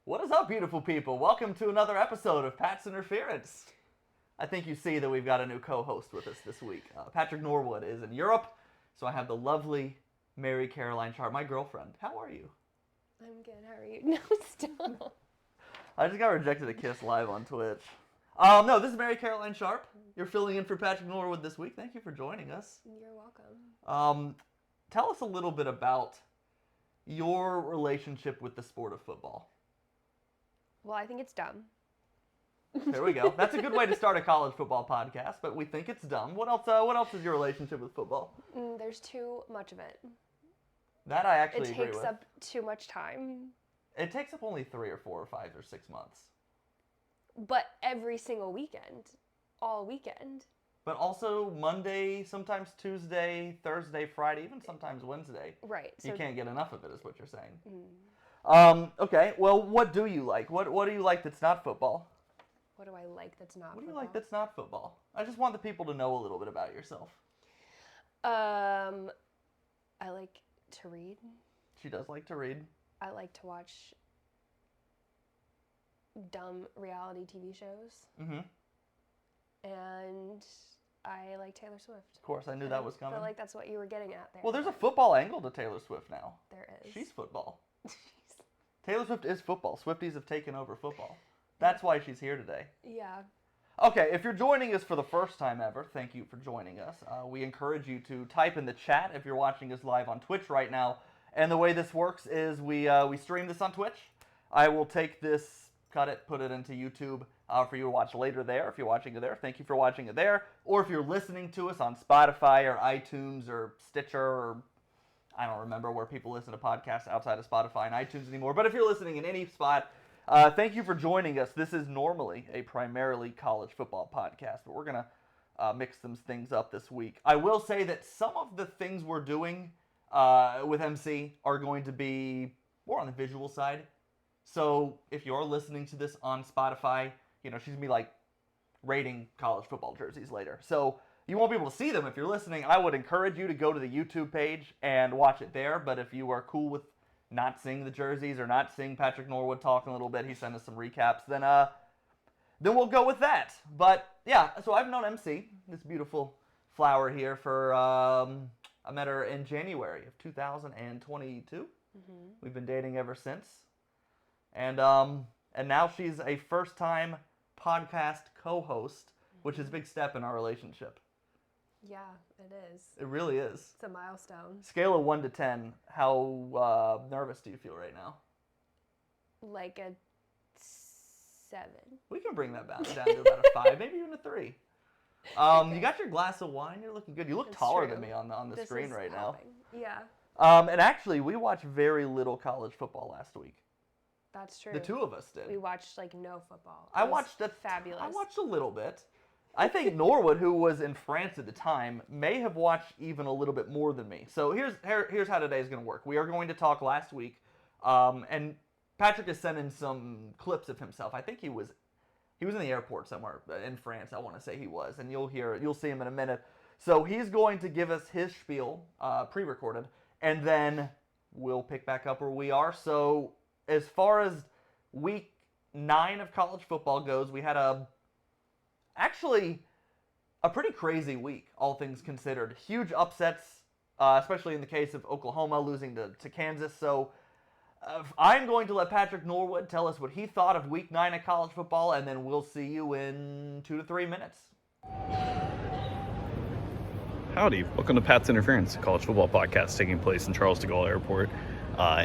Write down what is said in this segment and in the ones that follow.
What is up, beautiful people? Welcome to another episode of Pat's Interference. I think you see that we've got a new co-host with us this week. Patrick Norwood is in Europe, so I have the lovely Mary Caroline Sharp, my girlfriend. How are you? I'm good. How are you? No, stop. I just got rejected a kiss live on Twitch. No, this is Mary Caroline Sharp. You're filling in for Patrick Norwood this week. Thank you for joining us. You're welcome. Tell us a little bit about your relationship with the sport of football. Well, I think it's dumb. There we go. That's a good way to start a college football podcast, but we think it's dumb. What else is your relationship with football? There's too much of it. That I actually agree with. It takes up too much time. It takes up only 3 or 4 or 5 or 6 months. But every single weekend. All weekend. But also Monday, sometimes Tuesday, Thursday, Friday, even sometimes Wednesday. Right. You can't get enough of it is what you're saying. Okay, well, what do you like? What do you like that's not football? What do I like that's not football? What do you like that's not football? I just want the people to know a little bit about yourself. I like to read. She does like to read. I like to watch dumb reality TV shows. Mm-hmm. And I like Taylor Swift. Of course, I knew that was coming. I feel like that's what you were getting at there. Well, there's a football angle to Taylor Swift now. There is. She's football. Taylor Swift is football. Swifties have taken over football. That's why she's here today. Yeah. Okay, if you're joining us for the first time ever, thank you for joining us. We encourage you to type in the chat if you're watching us live on Twitch right now. And the way this works is we stream this on Twitch. I will take this, cut it, put it into YouTube for you to watch later there. If you're watching it there, thank you for watching it there. Or if you're listening to us on Spotify or iTunes or Stitcher or I don't remember where people listen to podcasts outside of Spotify and iTunes anymore. But if you're listening in any spot, thank you for joining us. This is normally a primarily college football podcast, but we're going to mix some things up this week. I will say that some of the things we're doing with MC are going to be more on the visual side. So if you're listening to this on Spotify, she's going to be like rating college football jerseys later. So you won't be able to see them if you're listening. I would encourage you to go to the YouTube page and watch it there. But if you are cool with not seeing the jerseys or not seeing Patrick Norwood talking a little bit, he sent us some recaps, then we'll go with that. But yeah, so I've known MC, this beautiful flower here, for I met her in January of 2022. Mm-hmm. We've been dating ever since. And now she's a first-time podcast co-host, which is a big step in our relationship. Yeah, it is. It really is. It's a milestone. Scale of 1 to 10, how nervous do you feel right now? Like a 7. We can bring that down to about a 5, maybe even a 3. Okay. You got your glass of wine. You're looking good. You look taller than me on the screen right helping. Now. Yeah. And actually, we watched very little college football last week. That's true. The two of us did. We watched no football. I watched a little bit. I think Norwood, who was in France at the time, may have watched even a little bit more than me. So here's how today's going to work. We are going to talk last week, and Patrick has sent in some clips of himself. I think he was in the airport somewhere in France. I want to say he was, and you'll see him in a minute. So he's going to give us his spiel, pre-recorded, and then we'll pick back up where we are. So as far as week 9 of college football goes, we had actually a pretty crazy week, all things considered. Huge upsets, especially in the case of Oklahoma losing to Kansas. So I'm going to let Patrick Norwood tell us what he thought of week 9 of college football, and then we'll see you in 2 to 3 minutes. Howdy, welcome to Pat's Interference, a college football podcast taking place in Charles de Gaulle Airport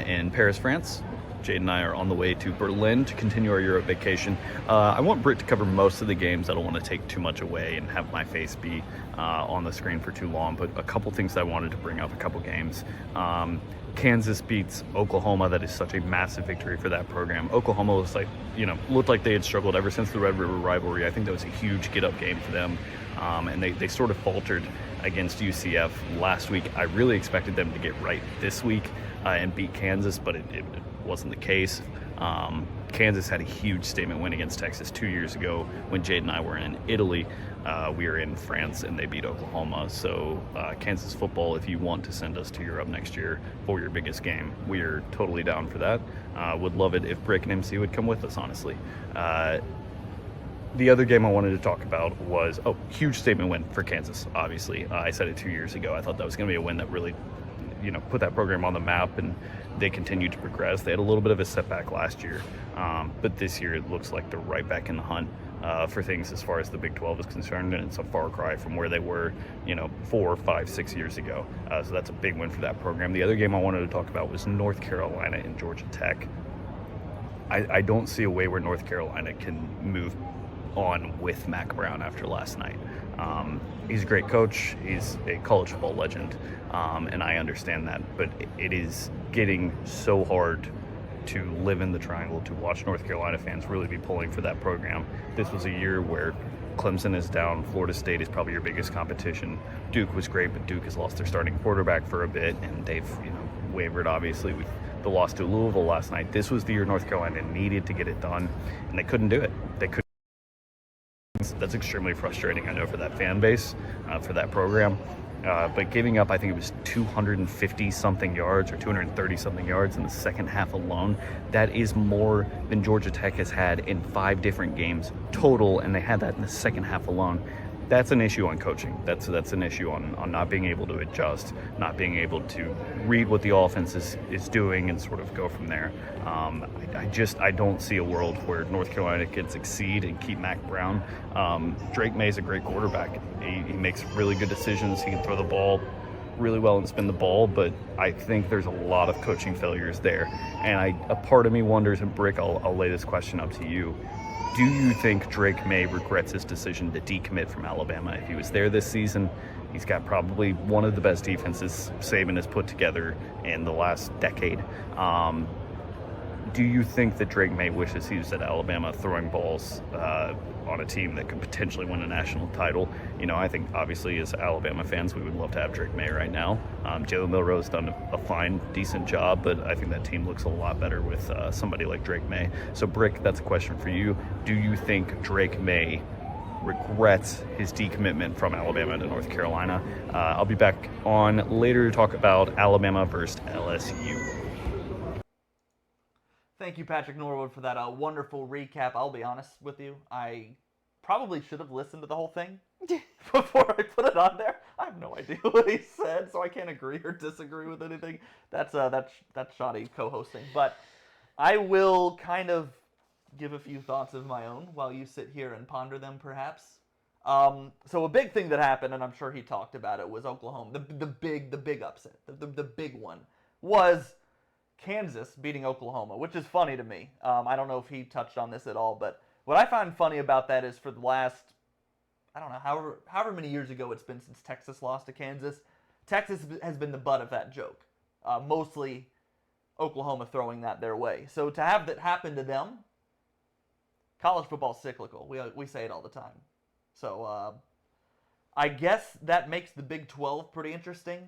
in Paris, France. Jade and I are on the way to Berlin to continue our Europe vacation. I want Britt to cover most of the games. I don't want to take too much away and have my face be on the screen for too long, but a couple things I wanted to bring up, a couple games. Kansas beats Oklahoma. That is such a massive victory for that program. Oklahoma was looked like they had struggled ever since the Red River rivalry. I think that was a huge get-up game for them, and they sort of faltered against UCF last week. I really expected them to get right this week and beat Kansas, but it wasn't the case. Kansas had a huge statement win against Texas 2 years ago when Jade and I were in Italy. We were in France and they beat Oklahoma. So Kansas football, if you want to send us to Europe next year for your biggest game, we are totally down for that. Would love it if Brick and MC would come with us, honestly. The other game I wanted to talk about was, huge statement win for Kansas, obviously. I said it 2 years ago. I thought that was going to be a win that really, put that program on the map, and they continued to progress. They had a little bit of a setback last year, but this year it looks like they're right back in the hunt for things as far as the Big 12 is concerned, and it's a far cry from where they were, 4, 5, 6 years ago. So that's a big win for that program. The other game I wanted to talk about was North Carolina and Georgia Tech. I don't see a way where North Carolina can move on with Mac Brown after last night. He's a great coach. He's a college football legend, and I understand that. But it is getting so hard to live in the Triangle, to watch North Carolina fans really be pulling for that program. This was a year where Clemson is down. Florida State is probably your biggest competition. Duke was great, but Duke has lost their starting quarterback for a bit, and they've wavered, obviously, with the loss to Louisville last night. This was the year North Carolina needed to get it done, and they couldn't do it. They couldn't. That's extremely frustrating, I know, for that fan base, for that program. But giving up, I think it was 250-something yards or 230-something yards in the second half alone, that is more than Georgia Tech has had in 5 different games total, and they had that in the second half alone. That's an issue on coaching. That's an issue on not being able to adjust, not being able to read what the offense is doing and sort of go from there. I don't see a world where North Carolina can succeed and keep Mac Brown. Drake May's a great quarterback. He makes really good decisions. He can throw the ball really well and spin the ball, but I think there's a lot of coaching failures there. And a part of me wonders, and Brick, I'll lay this question up to you. Do you think Drake May regrets his decision to decommit from Alabama? If he was there this season, he's got probably one of the best defenses Saban has put together in the last decade. Do you think that Drake May wishes he was at Alabama throwing balls on a team that could potentially win a national title? I think obviously as Alabama fans, we would love to have Drake May right now. Jalen Milroe's done a fine, decent job, but I think that team looks a lot better with somebody like Drake May. So Brick, that's a question for you. Do you think Drake May regrets his decommitment from Alabama to North Carolina? I'll be back on later to talk about Alabama versus LSU. Thank you, Patrick Norwood, for that wonderful recap. I'll be honest with you, I probably should have listened to the whole thing before I put it on there. I have no idea what he said, so I can't agree or disagree with anything. That's shoddy co-hosting. But I will kind of give a few thoughts of my own while you sit here and ponder them, perhaps. So a big thing that happened, and I'm sure he talked about it, was Oklahoma. The big upset, the big one was Kansas beating Oklahoma, which is funny to me. I don't know if he touched on this at all, but what I find funny about that is for the last, I don't know, however many years ago it's been since Texas lost to Kansas, Texas has been the butt of that joke. Mostly Oklahoma throwing that their way. So to have that happen to them, college football's cyclical. We say it all the time. So I guess that makes the Big 12 pretty interesting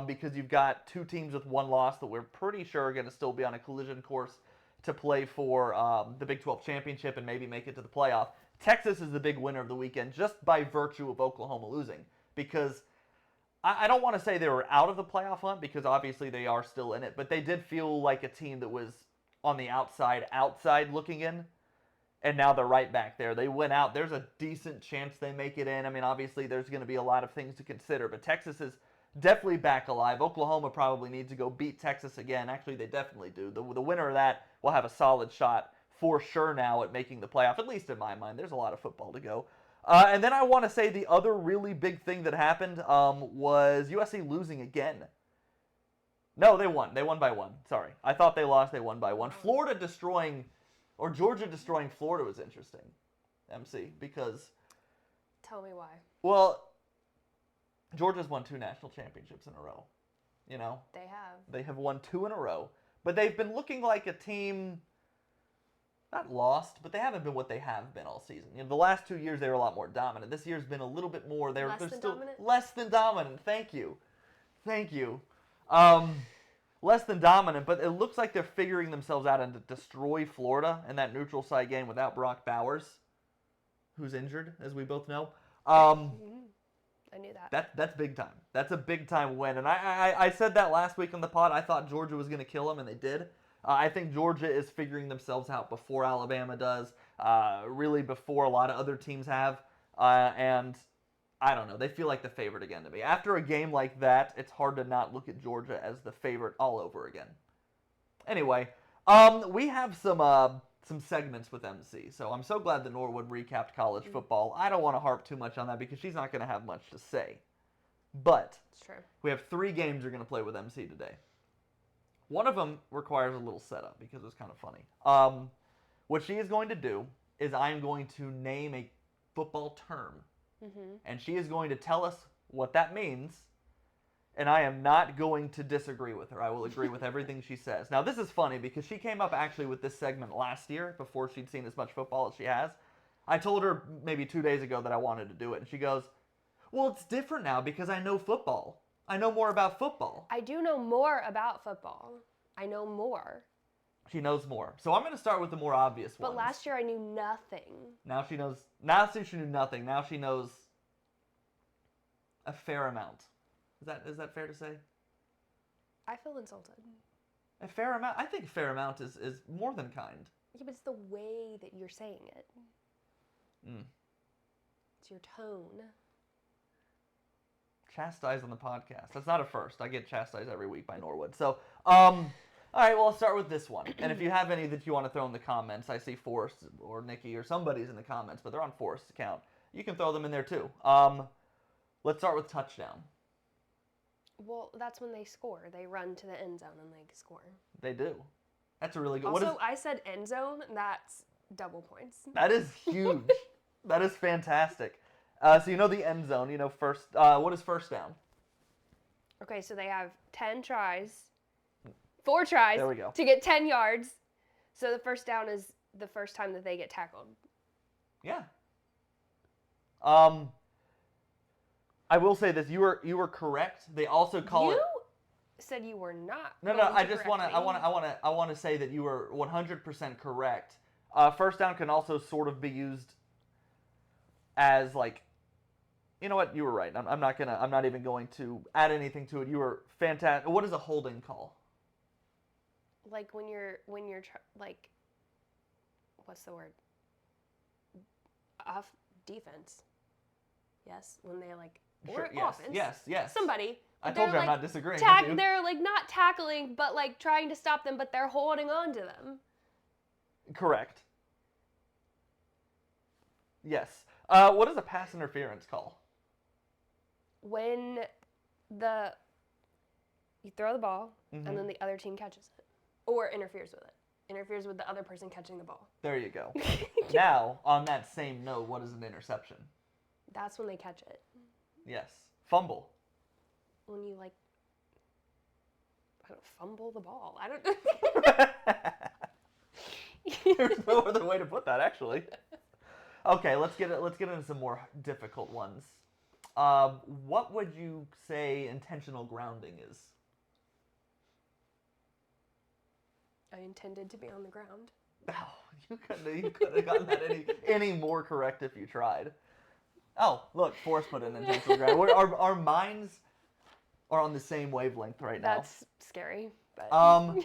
because you've got 2 teams with 1 loss that we're pretty sure are going to still be on a collision course to play for the Big 12 championship and maybe make it to the playoff. Texas is the big winner of the weekend just by virtue of Oklahoma losing, because I don't want to say they were out of the playoff hunt because obviously they are still in it, but they did feel like a team that was on the outside looking in. And now they're right back there. They went out. There's a decent chance they make it in. I mean, obviously, there's going to be a lot of things to consider. But Texas is definitely back alive. Oklahoma probably needs to go beat Texas again. Actually, they definitely do. The winner of that will have a solid shot for sure now at making the playoff, at least in my mind. There's a lot of football to go. And then I want to say the other really big thing that happened was USC losing again. No, they won. They won by 1. Sorry. I thought they lost. They won by 1. Georgia destroying Florida was interesting, MC, because... Tell me why. Well, Georgia's won 2 national championships in a row, They have. They have won 2 in a row, but they've been looking like a team, not lost, but they haven't been what they have been all season. The last 2 years they were a lot more dominant. This year's been a little bit more, they're still dominant? less than dominant. Thank you. less than dominant, but it looks like they're figuring themselves out and to destroy Florida in that neutral site game without Brock Bowers, who's injured, as we both know. I knew that. That's big time. That's a big time win. And I said that last week on the pod. I thought Georgia was going to kill them, and they did. I think Georgia is figuring themselves out before Alabama does, really before a lot of other teams have. And I don't know. They feel like the favorite again to me. After a game like that, it's hard to not look at Georgia as the favorite all over again. Anyway, we have some segments with MC. So I'm so glad that Norwood recapped college football. I don't want to harp too much on that because she's not going to have much to say. But It's true. we have 3 games you're going to play with MC today. One of them requires a little setup because it's kind of funny. What she is going to do is I'm going to name a football term. And she is going to tell us what that means. And I am not going to disagree with her. I will agree with everything she says. Now, this is funny because she came up actually with this segment last year before she'd seen as much football as she has. I told her maybe 2 days ago that I wanted to do it. And she goes, well, it's different now because I know football. I know more about football. I do know more about football. I know more. She knows more. So I'm going to start with the more obvious ones. But last year I knew nothing. Now she knows. Now she knew nothing. Now she knows a fair amount. Is that fair to say? I feel insulted. A fair amount? I think a fair amount is more than kind. Yeah, but it's the way that you're saying it. Mm. It's your tone. Chastised on the podcast. That's not a first. I get chastised every week by Norwood. So, all right, well, I'll start with this one. And if you have any that you want to throw in the comments, I see Forrest or Nikki or somebody's in the comments, but they're on Forrest's account. You can throw them in there too. Let's start with touchdown. Well, that's when they score. They run to the end zone and they score. They do. That's a really good. Also, I said end zone. That's double points. That is huge. That is fantastic. So you know the end zone. You know first. What is first down? Okay, so they have 10 tries, 4 tries There we go. to get 10 yards. So the first down is the first time that they get tackled. Yeah. I will say this: you were correct. They also call it. You said you were not. No. going I to just correct want me. to I want to say that you were 100% correct. First down can also sort of be used as like, you know what? You were right. I'm not even going to add anything to it. You were fantastic. What is a holding call? Like when you're like, what's the word? Off defense. Yes, when they like. Or Sure, yes, offense. yes. Somebody. I but told they're, you I'm like, not disagreeing with you. They're like not tackling, but like trying to stop them, but they're holding on to them. Correct. Yes. What is a pass interference call? When you throw the ball and then the other team catches it or interferes with it. Interferes with the other person catching the ball. There you go. Now, on that same note, what is an interception? That's when they catch it. Yes. Fumble. When you fumble the ball. I don't. There's no other way to put that, actually. Okay, let's get into some more difficult ones. What would you say intentional grounding is? I intended to be on the ground. Oh, you couldn't have gotten that any more correct if you tried. Oh, look, Forrest put in intentional grounding. Our minds are on the same wavelength right now. That's scary. But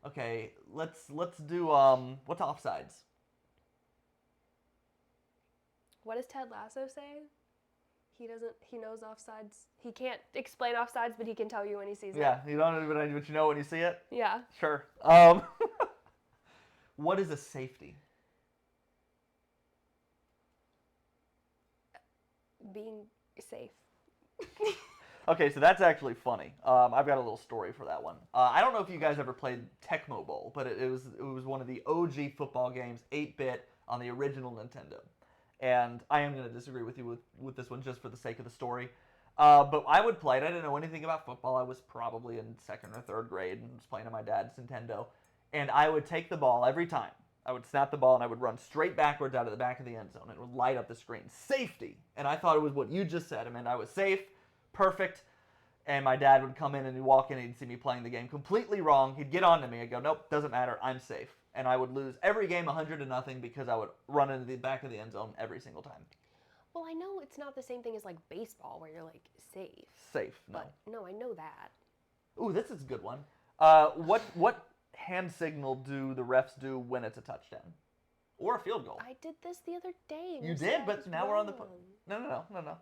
Okay, let's do what's offsides? what does Ted Lasso say? He knows offsides. He can't explain offsides, but he can tell you when he sees it. Yeah, you don't know, but you know when you see it? Yeah. Sure. What is a safety? Being safe. Okay, so that's actually funny. I've got a little story for that one. I don't know if you guys ever played Tecmo Bowl, but it was one of the OG football games, 8-bit, on the original Nintendo. And I am going to disagree with you with this one just for the sake of the story. But I would play it. I didn't know anything about football. I was probably in 2nd or 3rd grade and was playing on my dad's Nintendo. And I would take the ball every time. I would snap the ball and I would run straight backwards out of the back of the end zone. It would light up the screen. Safety. And I thought it was what you just said. I mean, I was safe, perfect. And my dad would come in and he'd walk in and he'd see me playing the game completely wrong. He'd get on to me. I'd go, nope, doesn't matter. I'm safe. And I would lose every game 100-0 because I would run into the back of the end zone every single time. Well, I know it's not the same thing as like baseball where you're like safe. Safe, no. But no, I know that. Ooh, this is a good one. What hand signal do the refs do when it's a touchdown? Or a field goal? I did this the other day. and You said did, I but was now we're on the... wrong. No.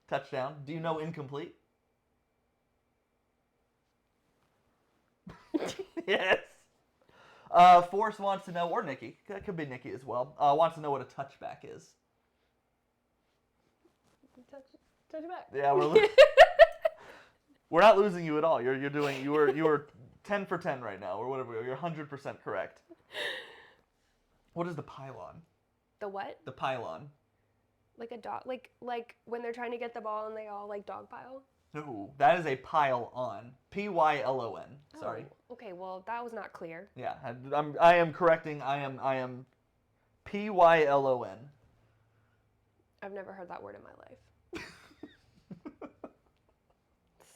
Touchdown. Do you know incomplete? Yes. Forrest wants to know, or Nikki, that could be Nikki as well, wants to know what a touchback is. Touch it back. Yeah, we're not losing you at all. You were 10 for 10 right now, or whatever. You're 100% correct. What is the pylon? The what? The pylon. Like a dog, like when they're trying to get the ball and they all like dogpile. No, that is a pile on. Pylon. Sorry. Oh, okay, well that was not clear. Yeah, I am correcting. I am pylon. I've never heard that word in my life.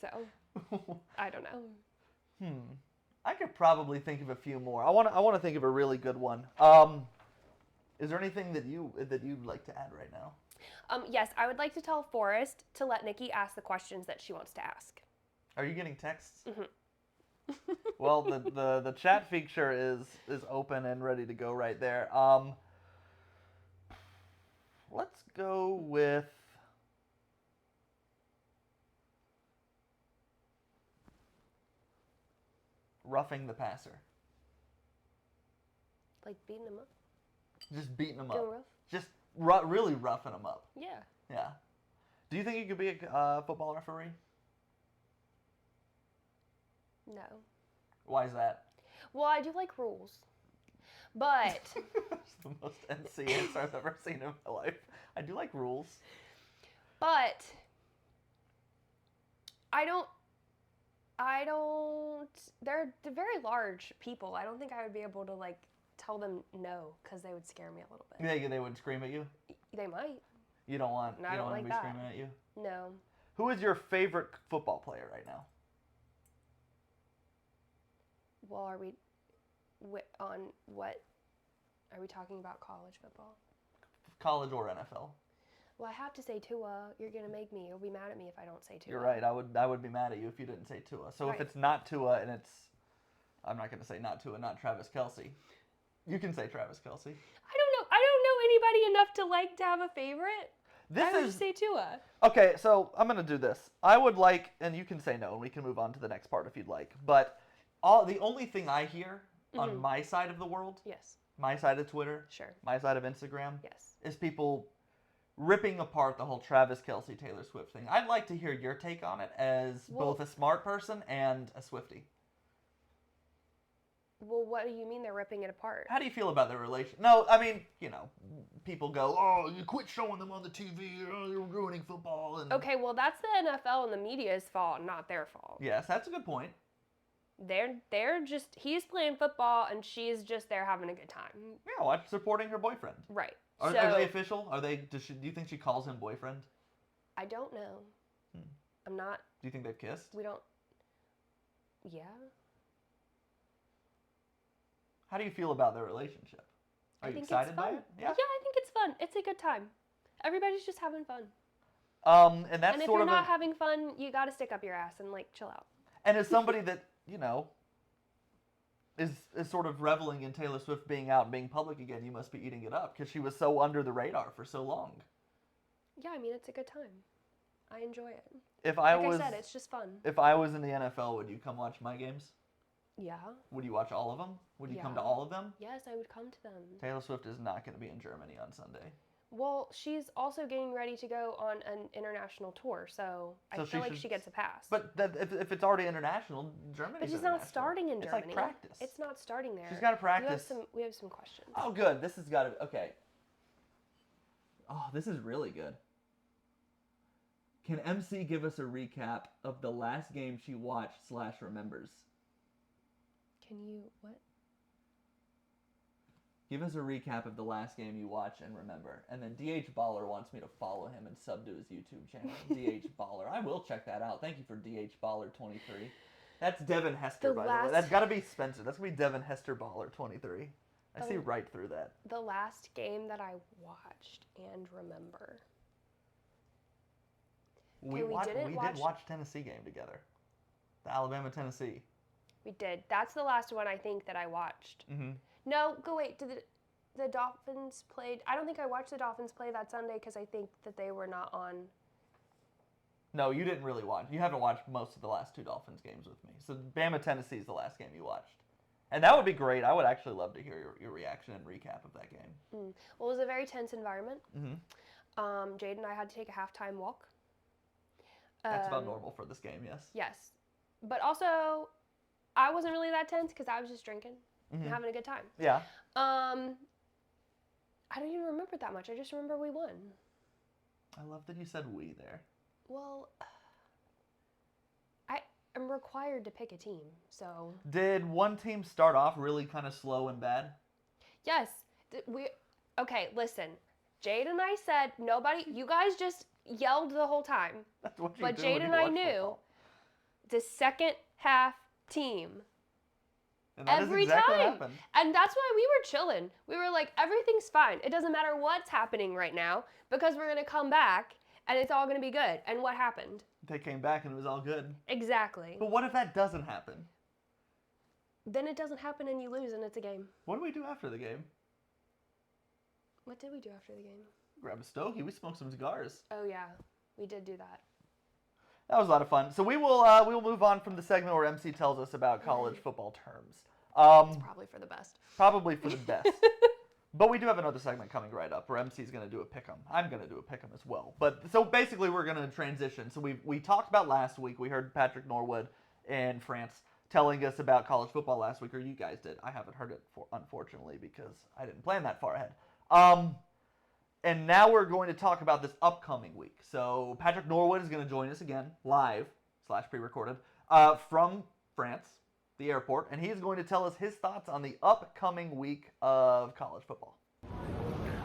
So I don't know. I could probably think of a few more. I want to think of a really good one. Is there anything that you'd like to add right now? Yes, I would like to tell Forrest to let Nikki ask the questions that she wants to ask. Are you getting texts? Mm-hmm. Well, the chat feature is open and ready to go right there. Let's go with roughing the passer. Like beating him up. Just beating him Going up. rough? Just really roughing him up. Yeah. Yeah. Do you think you could be a football referee? No. Why is that? Well, I do like rules. But That's the most NC answer I've ever seen in my life. I do like rules. But I don't. They're very large people. I don't think I would be able to like tell them no because they would scare me a little bit. They would scream at you. They might. You don't want. No, you I don't want like them to be that. screaming at you. No. Who is your favorite football player right now? Well, are we on what? Are we talking about college football? College or NFL? Well, I have to say Tua. You're gonna make me. You'll be mad at me if I don't say Tua. You're right. I would be mad at you if you didn't say Tua. So if Right. it's not Tua and it's, I'm not going to say not Tua, not Travis Kelce. You can say Travis Kelce. I don't know anybody enough to like to have a favorite. This I would is just say Tua. okay. So I'm going to do this. I would like, and you can say no, and we can move on to the next part if you'd like. But the only thing I hear on my side of the world, Yes. my side of Twitter, Sure. my side of Instagram, Yes. is people ripping apart the whole Travis Kelce Taylor Swift thing. I'd like to hear your take on it as both a smart person and a Swiftie. Well, what do you mean they're ripping it apart? How do you feel about their relation? No, I mean, people go, oh, you quit showing them on the TV, oh, you're ruining football. And Okay, well that's the NFL and the media's fault, not their fault. yes, that's a good point. They're just he's playing football and she's just there having a good time. Yeah, watch supporting her boyfriend. Right. Are So they official? Are they? Do you think she calls him boyfriend? I don't know. I'm not. Do you think they've kissed? We don't. Yeah. How do you feel about their relationship? Are I you think excited it's by fun. it? Yeah, I think it's fun. It's a good time. Everybody's just having fun. And that's And if sort you're of not having fun, you got to stick up your ass and like chill out. and as somebody that is sort of reveling in Taylor Swift being out and being public again, you must be eating it up because she was so under the radar for so long. Yeah, I mean it's a good time. I enjoy it. If Like I was, I said, it's just fun. if I was in the NFL, would you come watch my games? Yeah. Would you watch all of them? Would you come to Yeah. all of them? Yes, I would come to them. Taylor Swift is not going to be in Germany on Sunday. Well, she's also getting ready to go on an international tour, so I So feel like should- she gets a pass. But if it's already international, Germany's But she's international. not starting in It's Germany. like practice. It's not starting there. She's got to practice. We have some questions. Oh, good. This has got to. Okay. Oh, this is really good. Can MC give us a recap of the last game she watched / remembers? Can you what? Give us a recap of the last game you watched and remember. And then DH Baller wants me to follow him and sub to his YouTube channel. DH Baller. I will check that out. Thank you for DH Baller 23. That's Devin Hester, by the way. That's got to be Spencer. That's going to be Devin Hester Baller 23. I see right through that. The last game that I watched and remember. We did watch Tennessee game together. The Alabama-Tennessee. We did. That's the last one I think that I watched. Mm-hmm. No, go wait. Did the Dolphins played? I don't think I watched the Dolphins play that Sunday because I think that they were not on. No, you didn't really watch. You haven't watched most of the last two Dolphins games with me. So Bama-Tennessee is the last game you watched. And that would be great. I would actually love to hear your reaction and recap of that game. Well, it was a very tense environment. Mm-hmm. Jade and I had to take a halftime walk. That's about normal for this game, yes. Yes. But also, I wasn't really that tense because I was just drinking and having a good time. Yeah. I don't even remember that much. I just remember we won. I love that you said we there. Well, I am required to pick a team, so. Did one team start off really kind of slow and bad? Yes. Okay, listen. Jade and I said, you guys just yelled the whole time. That's what you but do Jade when and you I watch knew football. the second half team. And that Every is exactly time. what happened. And that's why we were chilling. We were like, everything's fine. It doesn't matter what's happening right now because we're going to come back and it's all going to be good. And what happened? They came back and it was all good. Exactly. But what if that doesn't happen? Then it doesn't happen and you lose and it's a game. What do we do after the game? What did we do after the game? Grab a stogie. We smoked some cigars. Oh, yeah. We did do that. That was a lot of fun. So we will move on from the segment where MC tells us about college football terms. It's probably for the best. Probably for the best. But we do have another segment coming right up where MC's going to do a pick'em. I'm going to do a pick'em as well. But so basically we're going to transition. So we talked about last week. We heard Patrick Norwood in France telling us about college football last week, or you guys did. I haven't heard it, unfortunately, because I didn't plan that far ahead. And now we're going to talk about this upcoming week. So Patrick Norwood is going to join us again, live / pre-recorded, from France, the airport, and he's going to tell us his thoughts on the upcoming week of college football.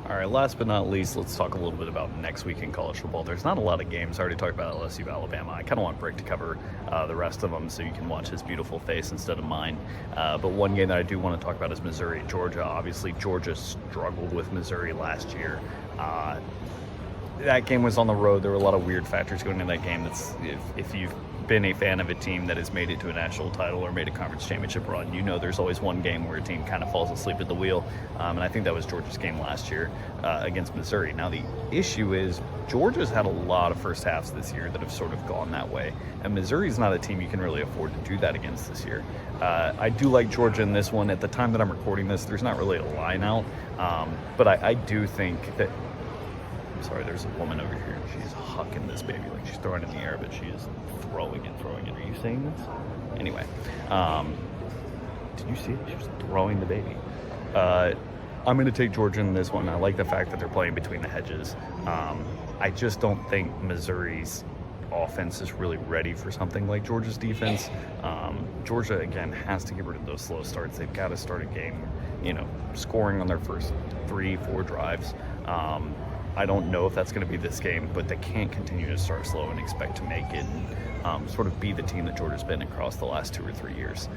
All right, last but not least, let's talk a little bit about next week in college football. There's not a lot of games. I already talked about LSU, Alabama. I kind of want Brick to cover the rest of them so you can watch his beautiful face instead of mine. But one game that I do want to talk about is Missouri, Georgia. Obviously, Georgia struggled with Missouri last year. That game was on the road. There were a lot of weird factors going into that game. That's if you've been a fan of a team that has made it to a national title or made a conference championship run, you know there's always one game where a team kind of falls asleep at the wheel. And I think that was Georgia's game last year against Missouri. Now, the issue is Georgia's had a lot of first halves this year that have sort of gone that way. And Missouri's not a team you can really afford to do that against this year. I do like Georgia in this one. At the time that I'm recording this, there's not really a line out. But I do think that... Sorry, there's a woman over here. She's hucking this baby. Like, she's throwing it in the air, but she is throwing it. Are you seeing this? Anyway, did you see it? She was throwing the baby. I'm going to take Georgia in this one. I like the fact that they're playing between the hedges. I just don't think Missouri's offense is really ready for something like Georgia's defense. Georgia, again, has to get rid of those slow starts. They've got to start a game, scoring on their first 3-4 drives. I don't know if that's going to be this game, but they can't continue to start slow and expect to make it and sort of be the team that Georgia's been across the last 2 or 3 years.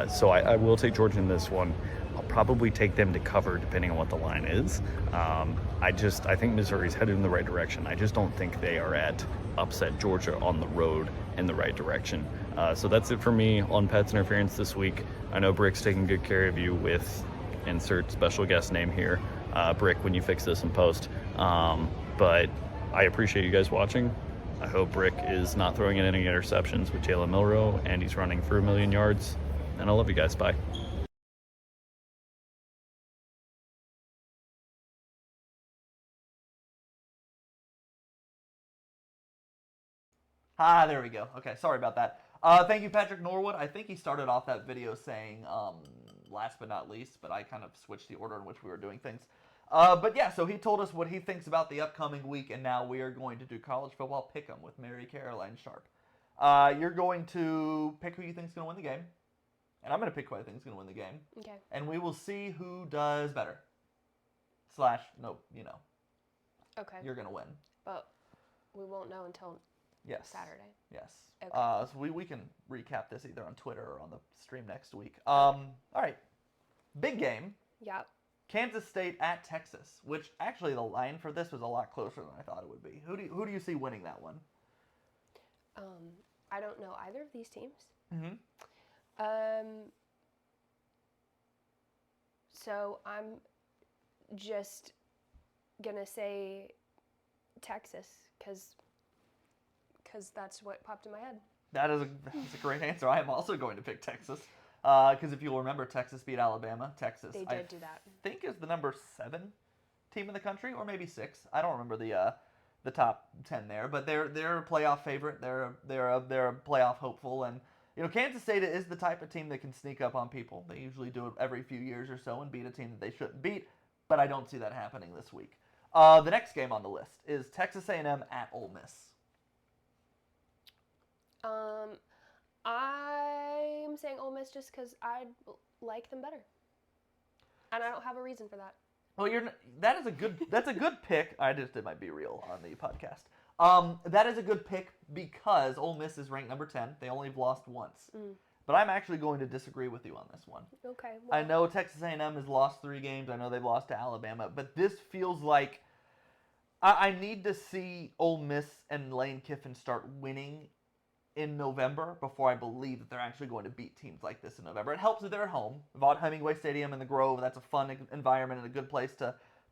So I will take Georgia in this one. I'll probably take them to cover depending on what the line is. I think Missouri's headed in the right direction. I just don't think they are at upset Georgia on the road in the right direction. So that's it for me on Pats Interference this week. I know Brick's taking good care of you with insert special guest name here. Brick, when you fix this in post. But I appreciate you guys watching. I hope Brick is not throwing in any interceptions with Jalen Milroe, and he's running for 1,000,000 yards. And I love you guys. Bye. There we go. Okay, sorry about that. Thank you, Patrick Norwood. I think he started off that video saying last but not least, but I kind of switched the order in which we were doing things. But yeah, so he told us what he thinks about the upcoming week, and now we are going to do college football pick'em with Mary Caroline Sharp. You're going to pick who you think is going to win the game. And I'm going to pick who I think is going to win the game. Okay. And we will see who does better. Slash, nope, Okay. you're going to win. But we won't know until Yes. Saturday. Yes. Okay. So we can recap this either on Twitter or on the stream next week. All right. Big game. Yep. Kansas State at Texas, which actually the line for this was a lot closer than I thought it would be. Who do you see winning that one? I don't know either of these teams. Mm-hmm. So I'm just gonna say Texas, because that's what popped in my head. That's a great answer. I am also going to pick Texas. Because if you'll remember, Texas beat Alabama. Texas, They did do that. I think, is the number 7 team in the country, or maybe 6. I don't remember the top 10 there, but they're a playoff favorite. They're a playoff hopeful, and Kansas State is the type of team that can sneak up on people. They usually do it every few years or so and beat a team that they shouldn't beat, but I don't see that happening this week. The next game on the list is Texas A&M at Ole Miss. I'm saying Ole Miss just because I like them better, and I don't have a reason for that. Well, that's a good pick. I just did my Be Real on the podcast. That is a good pick because Ole Miss is ranked number 10. They only have lost once. But I'm actually going to disagree with you on this one. Okay. I know Texas A&M has lost 3 games. I know they've lost to Alabama, but this feels like I need to see Ole Miss and Lane Kiffin start winning in November before I believe that they're actually going to beat teams like this in November. It helps that they're at home. Vaught Hemingway Stadium in the Grove, that's a fun environment and a good place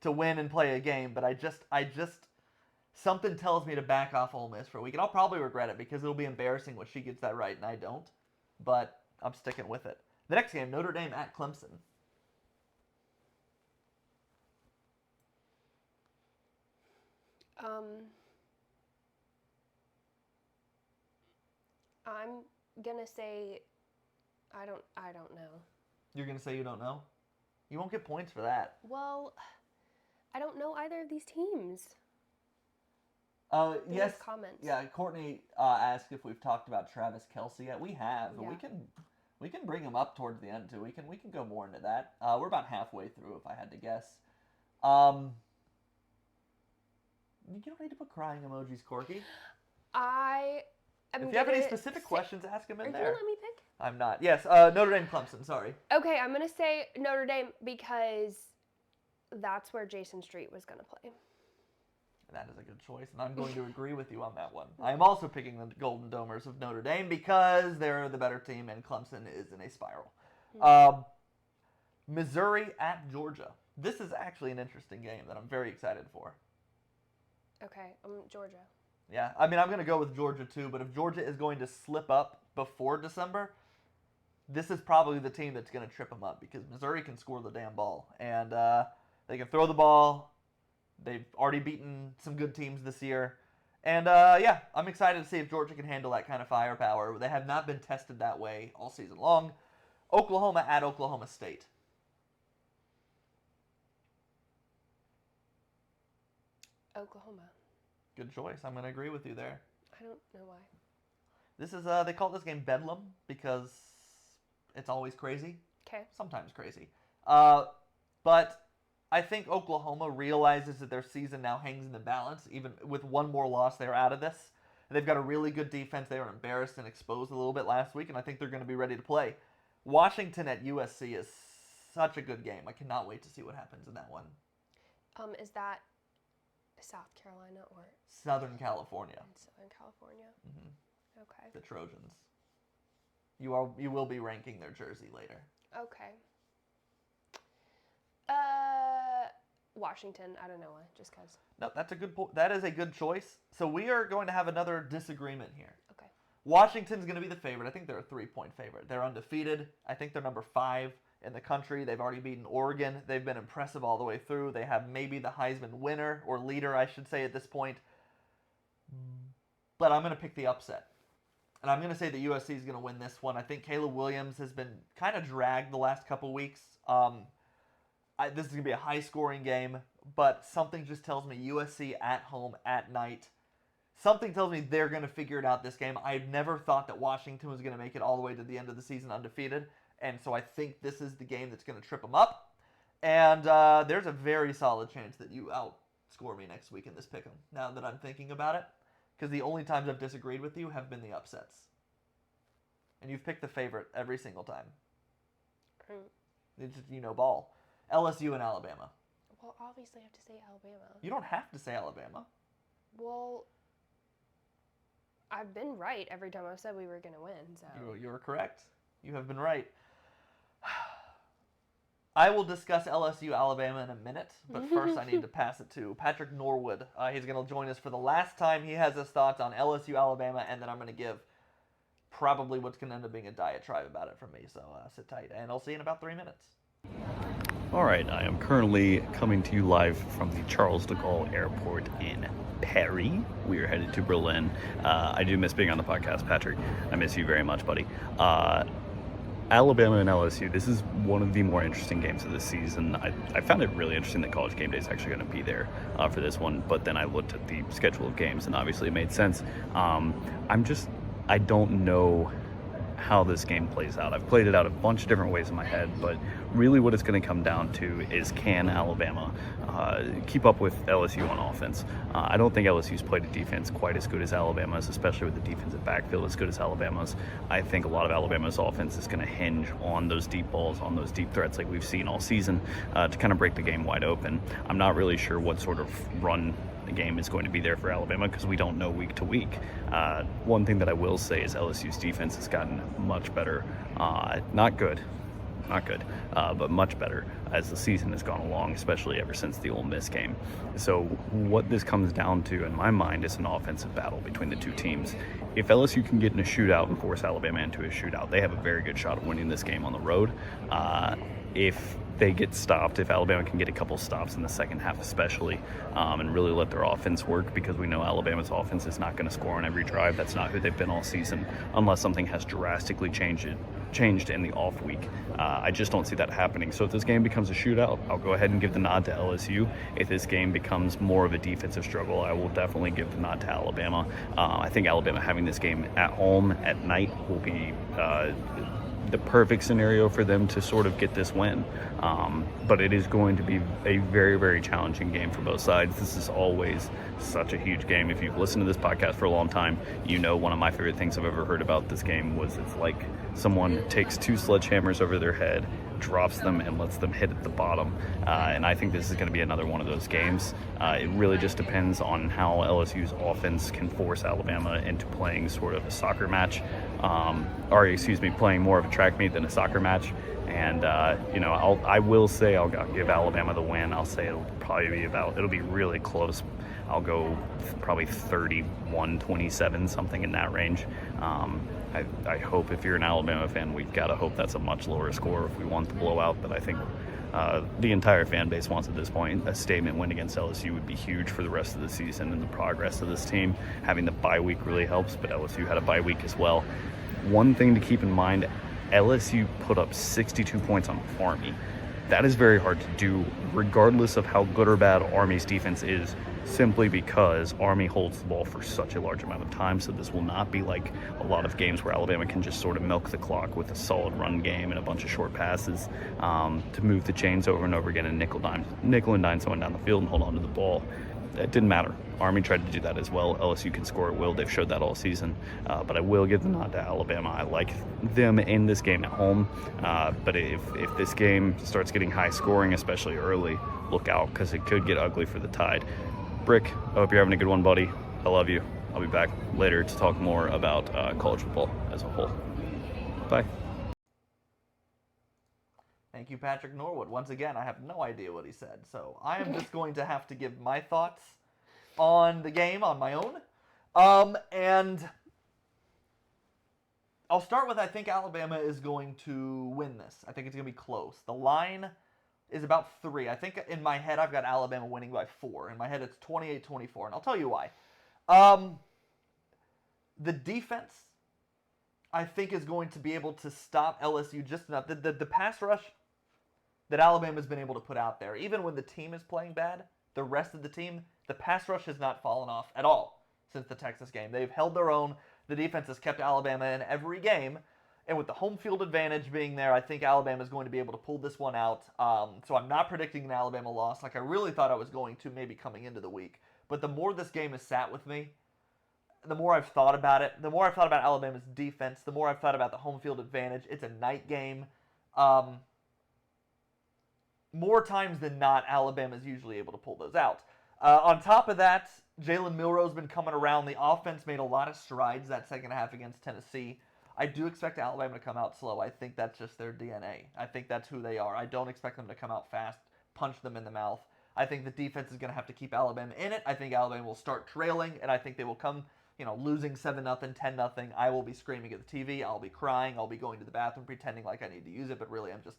to win and play a game, but I just something tells me to back off Ole Miss for a week, and I'll probably regret it because it'll be embarrassing when she gets that right and I don't, but I'm sticking with it. The next game, Notre Dame at Clemson. I'm gonna say I don't know. You're gonna say you don't know? You won't get points for that. Well, I don't know either of these teams. Yes. Comments. Yeah, Courtney asked if we've talked about Travis Kelce yet. We have. Yeah. We can bring him up towards the end too. We can go more into that. We're about halfway through, if I had to guess. You don't need to put crying emojis, Corky. If you have any specific questions, ask them in Are there. you gonna let me pick? I'm not. Yes, Notre Dame, Clemson. Sorry. Okay, I'm gonna say Notre Dame because that's where Jason Street was gonna play. That is a good choice, and I'm going to agree with you on that one. I am also picking the Golden Domers of Notre Dame because they're the better team, and Clemson is in a spiral. Missouri at Georgia. This is actually an interesting game that I'm very excited for. Okay, Georgia. Yeah, I mean, I'm going to go with Georgia too, but if Georgia is going to slip up before December, this is probably the team that's going to trip them up because Missouri can score the damn ball, and they can throw the ball. They've already beaten some good teams this year. And, yeah, I'm excited to see if Georgia can handle that kind of firepower. They have not been tested that way all season long. Oklahoma at Oklahoma State. Oklahoma. Good choice. I'm going to agree with you there. I don't know why. This is, they call this game Bedlam because it's always crazy. Okay. Sometimes crazy. But I think Oklahoma realizes that their season now hangs in the balance. Even with one more loss, they're out of this. They've got a really good defense. They were embarrassed and exposed a little bit last week, and I think they're going to be ready to play. Washington at USC is such a good game. I cannot wait to see what happens in that one. Is that South Carolina or Southern California. in Southern California? Mm-hmm. Okay. The Trojans. You will be ranking their jersey later. Okay. Washington. I don't know why. Just cause. No, that's a good that is a good choice. So we are going to have another disagreement here. Okay. Washington's going to be the favorite. I think they're a 3-point favorite. They're undefeated. I think they're number 5 in the country. They've already beaten Oregon. They've been impressive all the way through. They have maybe the Heisman winner or leader, I should say, at this point. But I'm going to pick the upset. And I'm going to say that USC is going to win this one. I think Caleb Williams has been kind of dragged the last couple weeks. This is going to be a high-scoring game, but something just tells me USC at home at night. Something tells me they're going to figure it out this game. I've never thought that Washington was going to make it all the way to the end of the season undefeated, And so I think this is the game that's going to trip them up. And there's a very solid chance that you outscore me next week in this pick'em, now that I'm thinking about it. Because the only times I've disagreed with you have been the upsets. And you've picked the favorite every single time. It's just, ball. LSU and Alabama. Well, obviously I have to say Alabama. You don't have to say Alabama. Well, I've been right every time I've said we were going to win, so. You were correct. You have been right. I will discuss LSU Alabama in a minute, but first I need to pass it to Patrick Norwood. He's going to join us for the last time. He has his thoughts on LSU Alabama, and then I'm going to give probably what's going to end up being a diatribe about it from me. So sit tight, and I'll see you in about 3 minutes. All right, I am currently coming to you live from the Charles de Gaulle Airport in Paris. We are headed to Berlin. I do miss being on the podcast, Patrick. I miss you very much, buddy. Alabama and LSU, this is one of the more interesting games of the season. I found it really interesting that College Game Day is actually going to be there for this one, but then I looked at the schedule of games, and obviously it made sense. I don't know how this game plays out. I've played it out a bunch of different ways in my head, but really what it's going to come down to is, can Alabama keep up with LSU on offense? I don't think LSU's played a defense quite as good as Alabama's, especially with the defensive backfield as good as Alabama's. I think a lot of Alabama's offense is going to hinge on those deep balls, on those deep threats like we've seen all season to kind of break the game wide open. I'm not really sure what sort of run the game is going to be there for Alabama because we don't know week to week. One thing that I will say is LSU's defense has gotten much better. Not good, but much better as the season has gone along, especially ever since the Ole Miss game. So what this comes down to, in my mind, is an offensive battle between the two teams. If LSU can get in a shootout and force Alabama into a shootout, they have a very good shot of winning this game on the road. If they get stopped, if Alabama can get a couple stops in the second half especially, and really let their offense work, because we know Alabama's offense is not going to score on every drive. That's not who they've been all season, unless something has drastically changed in the off week. I just don't see that happening. So if this game becomes a shootout, I'll go ahead and give the nod to LSU. If this game becomes more of a defensive struggle, I will definitely give the nod to Alabama. I think Alabama having this game at home at night will be the perfect scenario for them to sort of get this win. But it is going to be a very, very challenging game for both sides. This is always such a huge game. If you've listened to this podcast for a long time, you know one of my favorite things I've ever heard about this game was it's like someone takes two sledgehammers over their head, drops them, and lets them hit at the bottom. And I think this is going to be another one of those games. It really just depends on how LSU's offense can force Alabama into playing sort of a soccer match, playing more of a track meet than a soccer match. And I will say I'll give Alabama the win. I'll say it'll be really close. I'll go probably 31-27, something in that range. I hope, if you're an Alabama fan, we've got to hope that's a much lower score if we want the blowout. But I think the entire fan base wants at this point. A statement win against LSU would be huge for the rest of the season and the progress of this team. Having the bye week really helps, but LSU had a bye week as well. One thing to keep in mind, LSU put up 62 points on Army. That is very hard to do, regardless of how good or bad Army's defense is, simply because Army holds the ball for such a large amount of time. So this will not be like a lot of games where Alabama can just sort of milk the clock with a solid run game and a bunch of short passes to move the chains over and over again and nickel and dime someone down the field and hold on to the ball. It didn't matter. Army tried to do that as well. LSU can score at will. They've showed that all season. But I will give the nod to Alabama. I like them in this game at home. But if this game starts getting high scoring, especially early, look out, because it could get ugly for the Tide. Brick, I hope you're having a good one, buddy. I love you. I'll be back later to talk more about college football as a whole. Bye. Thank you, Patrick Norwood. Once again, I have no idea what he said, so I am just going to have to give my thoughts on the game on my own. And I'll start with, I think Alabama is going to win this. I think it's going to be close. The line is about 3. I think in my head I've got Alabama winning by 4. In my head it's 28-24, and I'll tell you why. The defense, I think, is going to be able to stop LSU just enough. The pass rush that Alabama's been able to put out there, even when the team is playing bad, the rest of the team, the pass rush has not fallen off at all since the Texas game. They've held their own. The defense has kept Alabama in every game. And with the home field advantage being there, I think Alabama is going to be able to pull this one out. So I'm not predicting an Alabama loss like I really thought I was going to maybe coming into the week. But the more this game has sat with me, the more I've thought about it, the more I've thought about Alabama's defense, the more I've thought about the home field advantage. It's a night game. More times than not, Alabama's usually able to pull those out. On top of that, Jalen Milroe's been coming around. The offense made a lot of strides that second half against Tennessee. I do expect Alabama to come out slow. I think that's just their DNA. I think that's who they are. I don't expect them to come out fast, punch them in the mouth. I think the defense is going to have to keep Alabama in it. I think Alabama will start trailing, and I think they will come, losing 7-0, 10-0. I will be screaming at the TV. I'll be crying. I'll be going to the bathroom pretending like I need to use it, but really I'm just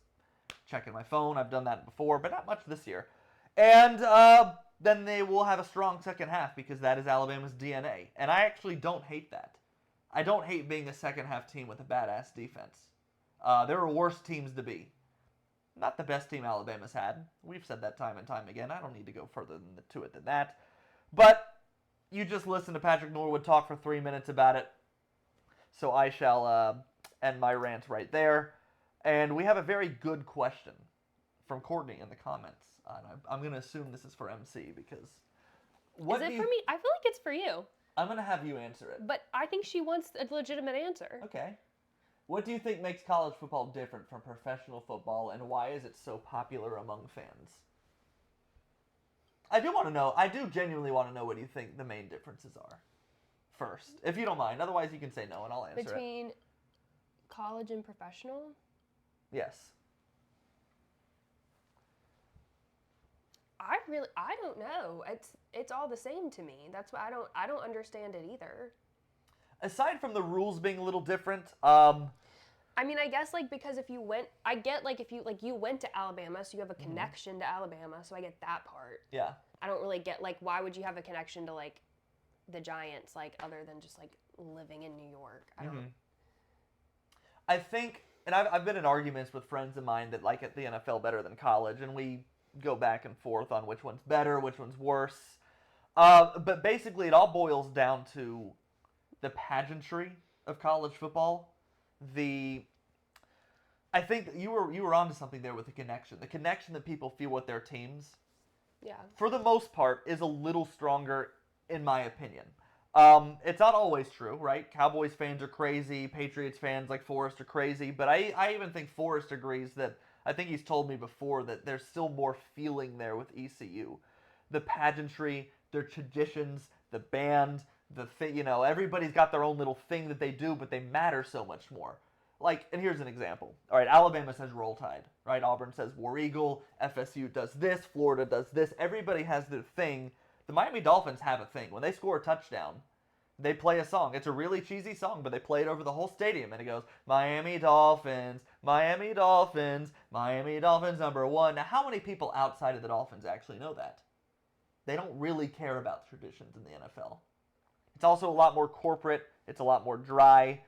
checking my phone. I've done that before, but not much this year. And then they will have a strong second half because that is Alabama's DNA. And I actually don't hate that. I don't hate being a second half team with a badass defense. There are worse teams to be. Not the best team Alabama's had. We've said that time and time again. I don't need to go further to it than that. But you just listen to Patrick Norwood talk for 3 minutes about it. So I shall end my rant right there. And we have a very good question from Courtney in the comments. I'm going to assume this is for MC because... Is it for me? I feel like it's for you. I'm going to have you answer it. But I think she wants a legitimate answer. Okay. What do you think makes college football different from professional football, and why is it so popular among fans? I do genuinely want to know what you think the main differences are. First, if you don't mind. Otherwise, you can say no, and I'll answer it. Between college and professional? Yes. I don't know. It's all the same to me. That's why I don't understand it either. Aside from the rules being a little different, I mean, I guess because if you went, I get if you went to Alabama, so you have a connection to Alabama, so I get that part. Yeah. I don't really get why would you have a connection to the Giants other than just living in New York? I don't. I think, and I've been in arguments with friends of mine that like the NFL better than college, and we go back and forth on which one's better, which one's worse. But basically, it all boils down to the pageantry of college football. I think you were onto something there with the connection. The connection that people feel with their teams, Yeah. for the most part, is a little stronger, in my opinion. It's not always true, right? Cowboys fans are crazy. Patriots fans like Forrest are crazy. But I even think Forrest agrees that, I think he's told me before, that there's still more feeling there with ECU. The pageantry, their traditions, the band, everybody's got their own little thing that they do, but they matter so much more. And here's an example. All right, Alabama says Roll Tide, right? Auburn says War Eagle. FSU does this. Florida does this. Everybody has their thing. The Miami Dolphins have a thing. When they score a touchdown, they play a song. It's a really cheesy song, but they play it over the whole stadium, and it goes, Miami Dolphins, Miami Dolphins, Miami Dolphins #1. Now, how many people outside of the Dolphins actually know that? They don't really care about traditions in the NFL. It's also a lot more corporate. It's a lot more dry.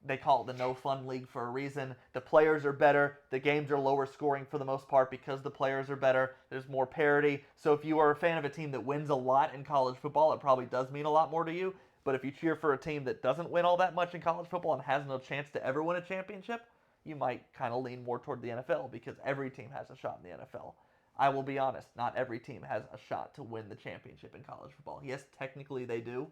They call it the no fun league for a reason. The players are better. The games are lower scoring for the most part because the players are better. There's more parity. So if you are a fan of a team that wins a lot in college football, it probably does mean a lot more to you. But if you cheer for a team that doesn't win all that much in college football and has no chance to ever win a championship, you might kind of lean more toward the NFL because every team has a shot in the NFL. I will be honest, not every team has a shot to win the championship in college football. Yes, technically they do.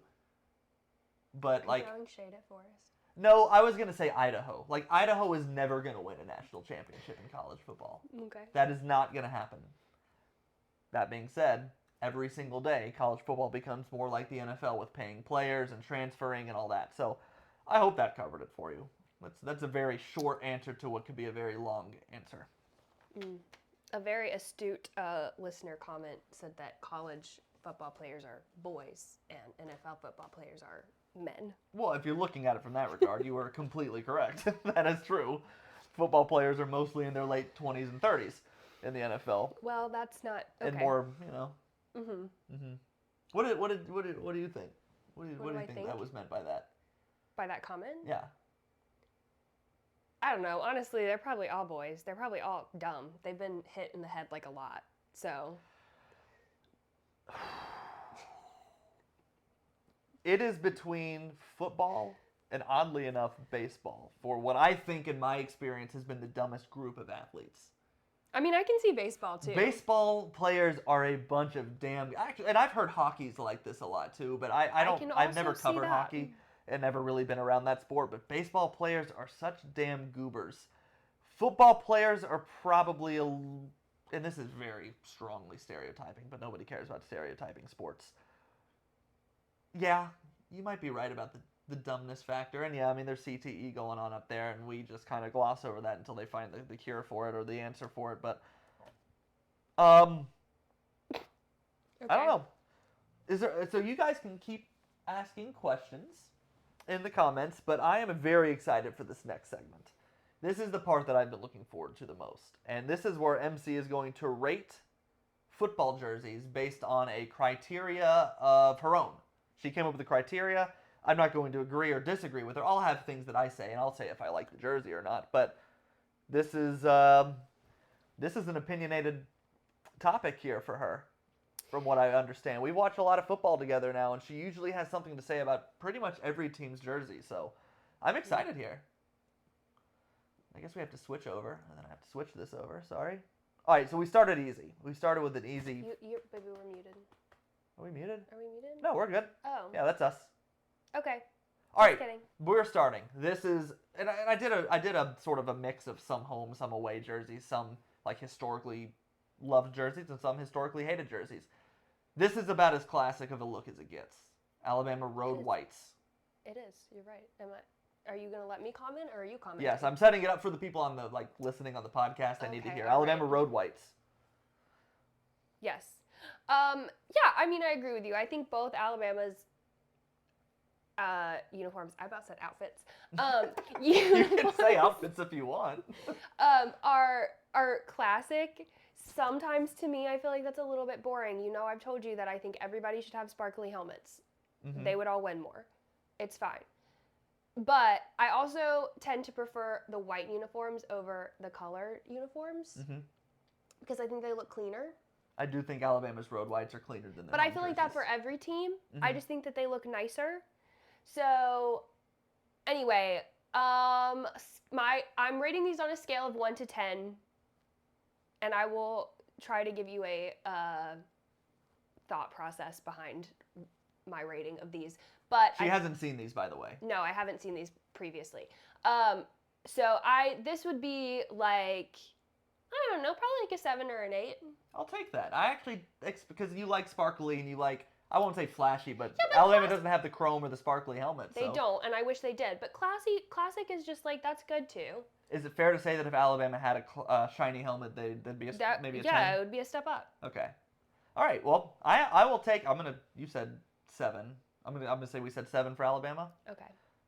But Throwing shade at Forrest. No, I was going to say Idaho. Idaho is never going to win a national championship in college football. Okay. That is not going to happen. That being said, every single day, college football becomes more like the NFL with paying players and transferring and all that. So I hope that covered it for you. That's a very short answer to what could be a very long answer. A very astute listener comment said that college football players are boys and NFL football players are men. Well, if you're looking at it from that regard, you are completely correct. That is true. Football players are mostly in their late 20s and 30s in the NFL. Well, that's not okay. And more, What do you think? What do you think that was meant by that? By that comment? Yeah. I don't know. Honestly, they're probably all boys. They're probably all dumb. They've been hit in the head a lot. So. It is between football and oddly enough, baseball for what I think, in my experience, has been the dumbest group of athletes. I mean, I can see baseball too. Baseball players are a bunch of damn. Actually, and I've heard hockey's like this a lot too, but I don't. can I've never also see covered that. hockey and never really been around that sport. But baseball players are such damn goobers. Football players are probably and this is very strongly stereotyping, but nobody cares about stereotyping sports. Yeah, you might be right about the dumbness factor. And yeah, I mean, there's CTE going on up there, and we just kind of gloss over that until they find the cure for it or the answer for it. But, I don't know. So you guys can keep asking questions in the comments, but I am very excited for this next segment. This is the part that I've been looking forward to the most. And this is where MC is going to rate football jerseys based on a criteria of her own. She came up with the criteria. I'm not going to agree or disagree with her. I'll have things that I say, and I'll say if I like the jersey or not. But this is an opinionated topic here for her, from what I understand. We watch a lot of football together now, and she usually has something to say about pretty much every team's jersey. So I'm excited here. I guess we have to switch over, and then I have to switch this over. Sorry. All right, so we started easy. We started with an easy. Baby, we're muted. Are we muted? Are we muted? No, we're good. Oh. Yeah, that's us. Okay. All right, Just kidding. we're starting. This is, and I did a sort of a mix of some home, some away jerseys, some like historically loved jerseys, and some historically hated jerseys. This is about as classic of a look as it gets. Alabama Road Whites. It is. You're right. Are you gonna let me comment, or are you commenting? Yes, I'm setting it up for the people on the listening on the podcast. I need to Okay, hear all Alabama right. Road Whites. Yes. I mean, I agree with you. I think both Alabama's uniforms. I about said outfits. You can say outfits if you want. Are classic. Sometimes to me, I feel like that's a little bit boring. You know, I've told you that I think everybody should have sparkly helmets. Mm-hmm. They would all win more. It's fine. But I also tend to prefer the white uniforms over the color uniforms because I think they look cleaner. I do think Alabama's Road Whites are cleaner than their But I home feel like that jerseys. for every team. I just think that they look nicer. So anyway, I'm rating these on a scale of 1 to 10, and I will try to give you a thought process behind my rating of these. But She hasn't seen these, by the way. No, I haven't seen these previously. So this would be like, I don't know, probably like a 7 or an 8. I'll take that. It's because you like sparkly and you like, I won't say flashy, but but Alabama doesn't have the chrome or the sparkly helmet. They don't, and I wish they did. But classic is just like, that's good too. Is it fair to say that if Alabama had a shiny helmet, they'd be maybe a 10? Yeah, it would be a step up. Okay. All right. Well, I will take. You said 7. I'm gonna say we said 7 for Alabama. Okay.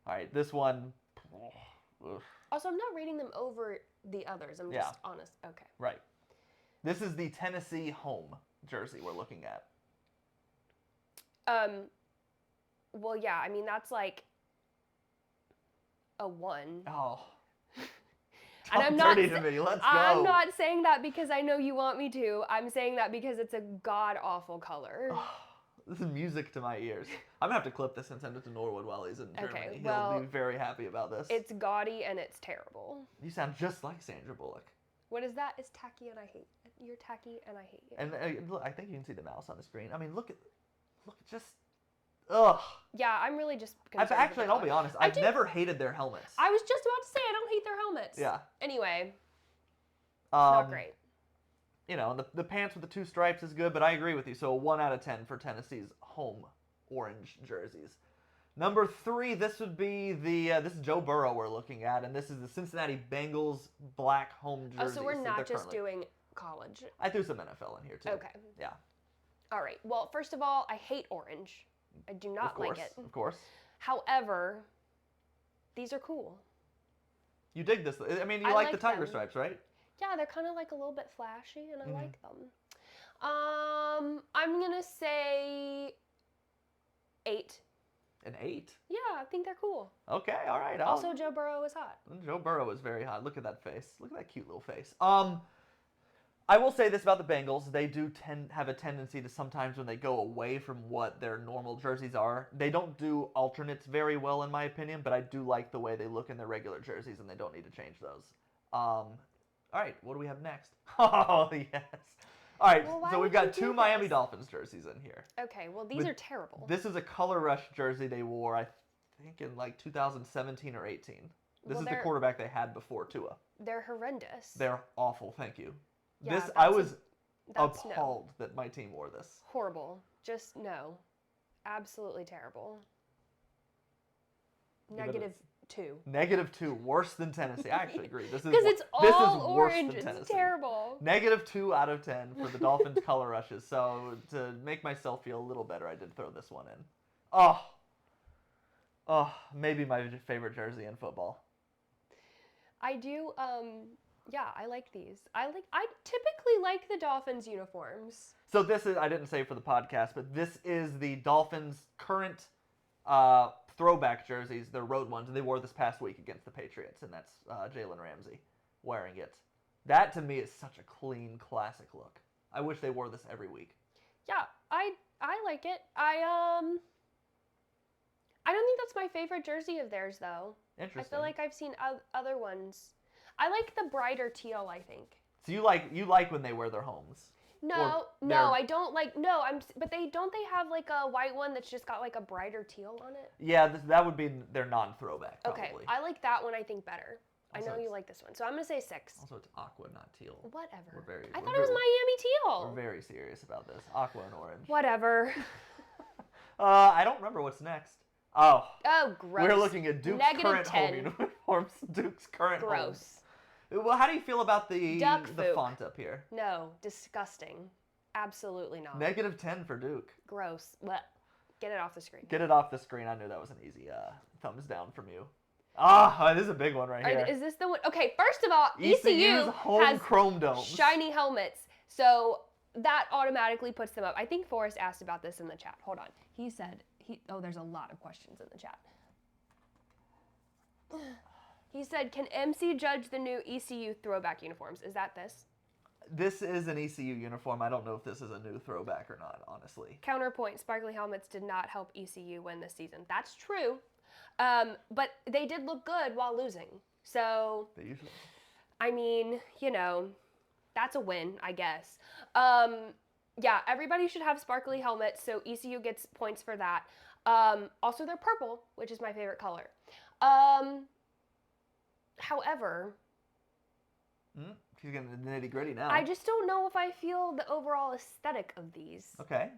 All right. This one. Ugh. Also, I'm not rating them over the others. I'm just honest. Okay. Right. This is the Tennessee home jersey we're looking at. Well, yeah. I mean, that's like a 1. Oh. And I'm Talk not. dirty to me. Let's go. I'm not saying that because I know you want me to. I'm saying that because it's a god awful color. This is music to my ears. I'm gonna have to clip this and send it to Norwood while he's in Germany. well, He'll be very happy about this. It's gaudy and it's terrible. You sound just like Sandra Bullock. What is that? It's tacky and I hate it. You're tacky and I hate you. And look, I think you can see the mouse on the screen. I mean, look, just, ugh. Yeah, I'm really just. I'll be honest. I've never hated their helmets. I was just about to say I don't hate their helmets. Yeah. Anyway, not great. You know, the pants with the 2 stripes is good, but I agree with you. So a 1 out of 10 for Tennessee's home orange jerseys. Number 3, this would be this is Joe Burrow we're looking at, and this is the Cincinnati Bengals black home jersey. Oh, so we're not just doing college. I threw some NFL in here too. Okay. Yeah. All right. Well, first of all, I hate orange. I do not like it. Of course. However, these are cool. You dig this. I mean, you I like the like tiger them. stripes, right? Yeah, they're kind of like a little bit flashy, and I like them. I'm gonna say 8. An 8? Yeah, I think they're cool. Okay, all right. Also, Joe Burrow is hot. Joe Burrow is very hot. Look at that face. Look at that cute little face. I will say this about the Bengals. They do have a tendency to sometimes when they go away from what their normal jerseys are, they don't do alternates very well in my opinion, but I do like the way they look in their regular jerseys and they don't need to change those. All right, what do we have next? Oh, yes. All right, Well, why so we've would got you do two Miami this? Dolphins jerseys in here. Okay, well, these With- are terrible. This is a Color Rush jersey they wore, I think, in like 2017 or 18. This Well, is the they're- quarterback they had before Tua. They're horrendous. They're awful, thank you. Yeah, This I that's a- was That's no. appalled that my team wore this. Horrible. Just no. Absolutely terrible. Give it a- -2. -2, worse than Tennessee. I actually agree. This is Because it's this all is worse orange. than It's Tennessee. terrible. -2 out of 10 for the Dolphins color rushes. So to make myself feel a little better, I did throw this one in. Oh, maybe my favorite jersey in football. I do. Yeah, I like these. I typically like the Dolphins uniforms. So this is, I didn't say for the podcast, but this is the Dolphins' current throwback jerseys, their road ones, and they wore this past week against the Patriots, and that's Jalen Ramsey wearing it. That to me is such a clean, classic look. I wish they wore this every week. Yeah, I like it. I don't think that's my favorite jersey of theirs though. I Interesting. feel like I've seen other ones. I like the brighter teal, I think. So you like when they wear their homes. No, Or no, they're- I don't like. No, but they have like a white one that's just got like a brighter teal on it. Yeah, that would be their non-throwback probably. Okay, I like that one. I think better. I Also, know you it's- like this one, so I'm gonna say 6. Also, it's aqua, not teal. Whatever. We're I thought it was Miami We're teal. very serious about this. Aqua and orange. Whatever. I don't remember what's next. Oh, Oh, gross. we're looking at Duke's current home -10. uniforms. Duke's current home. Gross. Well, how do you feel about the Duck the fook. font up here? No, disgusting. Absolutely not. -10 for Duke. Gross. Blech. Get it off the screen. Get it off the screen. I knew that was an easy thumbs down from you. This is a big one right here. Is this the one? Okay, first of all, ECU's ECU home has chrome domes. shiny helmets, so that automatically puts them up. I think Forrest asked about this in the chat. Hold on. He said there's a lot of questions in the chat. He said, "Can MC judge the new ECU throwback uniforms? Is that this?" This is an ECU uniform. I don't know if this is a new throwback or not, honestly. Counterpoint: sparkly helmets did not help ECU win this season. That's true, but they did look good while losing. So They usually. I mean, that's a win, I guess. Yeah, everybody should have sparkly helmets, so ECU gets points for that. Also, they're purple, which is my favorite color. However, She's getting the nitty gritty now. I just don't know if I feel the overall aesthetic of these. Okay.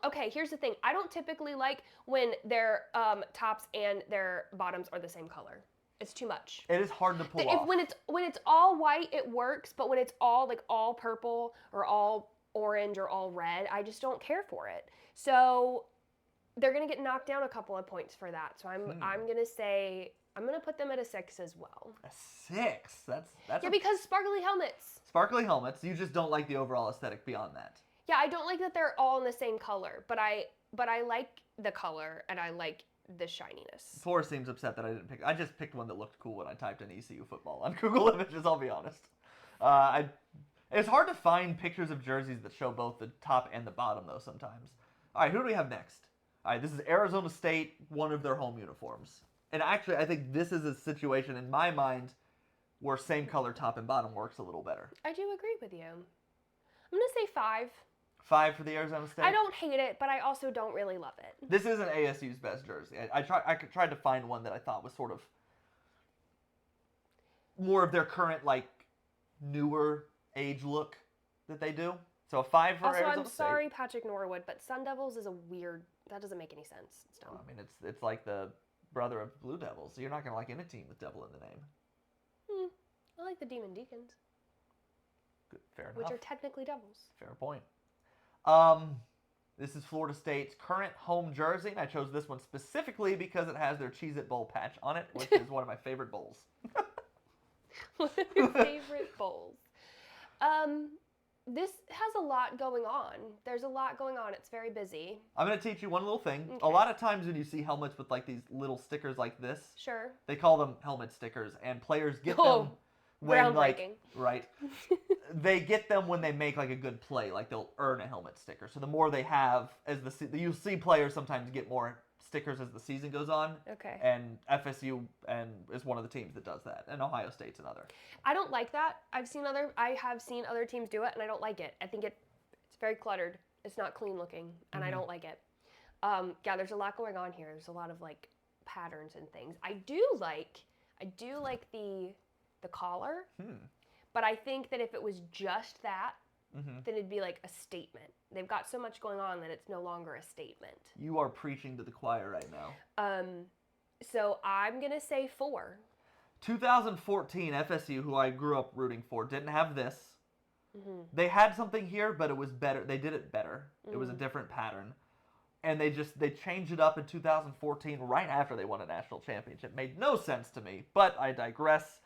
Okay, here's the thing. I don't typically like when their tops and their bottoms are the same color. It's too much. It is hard to pull off. When it's all white, it works, but when it's all purple or all orange or all red, I just don't care for it. So they're gonna get knocked down a couple of points for that. So I'm gonna put them at a 6 as well. A 6. That's Yeah, because sparkly helmets. sparkly helmets. You just don't like the overall aesthetic beyond that. Yeah, I don't like that they're all in the same color, but I like the color and I like the shininess. Forrest seems upset that I didn't pick. I just picked one that looked cool when I typed in ECU football on Google Images. I'll be honest. It's hard to find pictures of jerseys that show both the top and the bottom though. Sometimes. All right, who do we have next? All right, this is Arizona State, one of their home uniforms. And actually, I think this is a situation in my mind where same color top and bottom works a little better. I do agree with you. I'm gonna say 5. 5 for the Arizona State. I don't hate it, but I also don't really love it. This isn't ASU's best jersey. I tried to find one that I thought was sort of more of their current, like, newer age look that they do. So a 5 for Also, Arizona I'm State. sorry, Patrick Norwood, but Sun Devils is a weird. That doesn't make any sense. It's dumb. I mean, it's like the brother of Blue Devils. So you're not gonna like any team with devil in the name. I like the Demon Deacons, Good, fair enough. which are technically Devils. Fair point. This is Florida State's current home jersey, and I chose this one specifically because it has their Cheez-It Bowl patch on it, which is one of my favorite bowls. One of your favorite bowls. This has a lot going on. There's a lot going on. It's very busy. I'm gonna teach you one little thing. A Okay. lot of times when you see helmets with like these little stickers like this, Sure. they call them helmet stickers, and players get Oh. them. when like Groundbreaking. right, they get them when they make like a good play, like they'll earn a helmet sticker. So the more they have, you'll see players sometimes get more stickers as the season goes on. Okay. And FSU is one of the teams that does that, and Ohio State's another. I don't like that. I have seen other teams do it, and I don't like it. I think it's very cluttered. It's not clean looking, and I don't like it. Yeah, there's a lot going on here. There's a lot of like patterns and things. I do like the collar, but I think that if it was just that, then it'd be like a statement. They've got so much going on that it's no longer a statement. You are preaching to the choir right now. So I'm gonna say 4. 2014 FSU, who I grew up rooting for, didn't have this. They had something here, but it was better. They did it better. It was a different pattern. And they changed it up in 2014 right after they won a national championship. Made no sense to me, but I digress.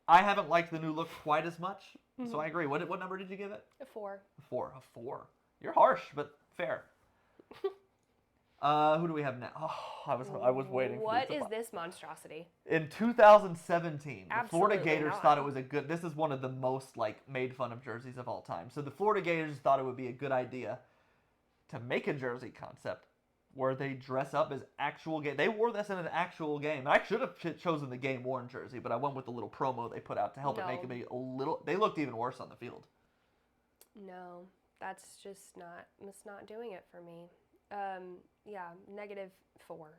I haven't liked the new look quite as much, so I agree. What number did you give it? A 4. A 4. You're harsh, but fair. Who do we have now? Oh, I was waiting for What this. is this monstrosity? In 2017, the Florida Absolutely Gators not. thought it was a good. This is one of the most like made fun of jerseys of all time. So the Florida Gators thought it would be a good idea to make a jersey concept where they dress up as actual game. They wore this in an actual game. I should have chosen the game worn jersey, but I went with the little promo they put out to help it make it be a little. They looked even worse on the field. No, that's just not. It's not doing it for me. Yeah, -4.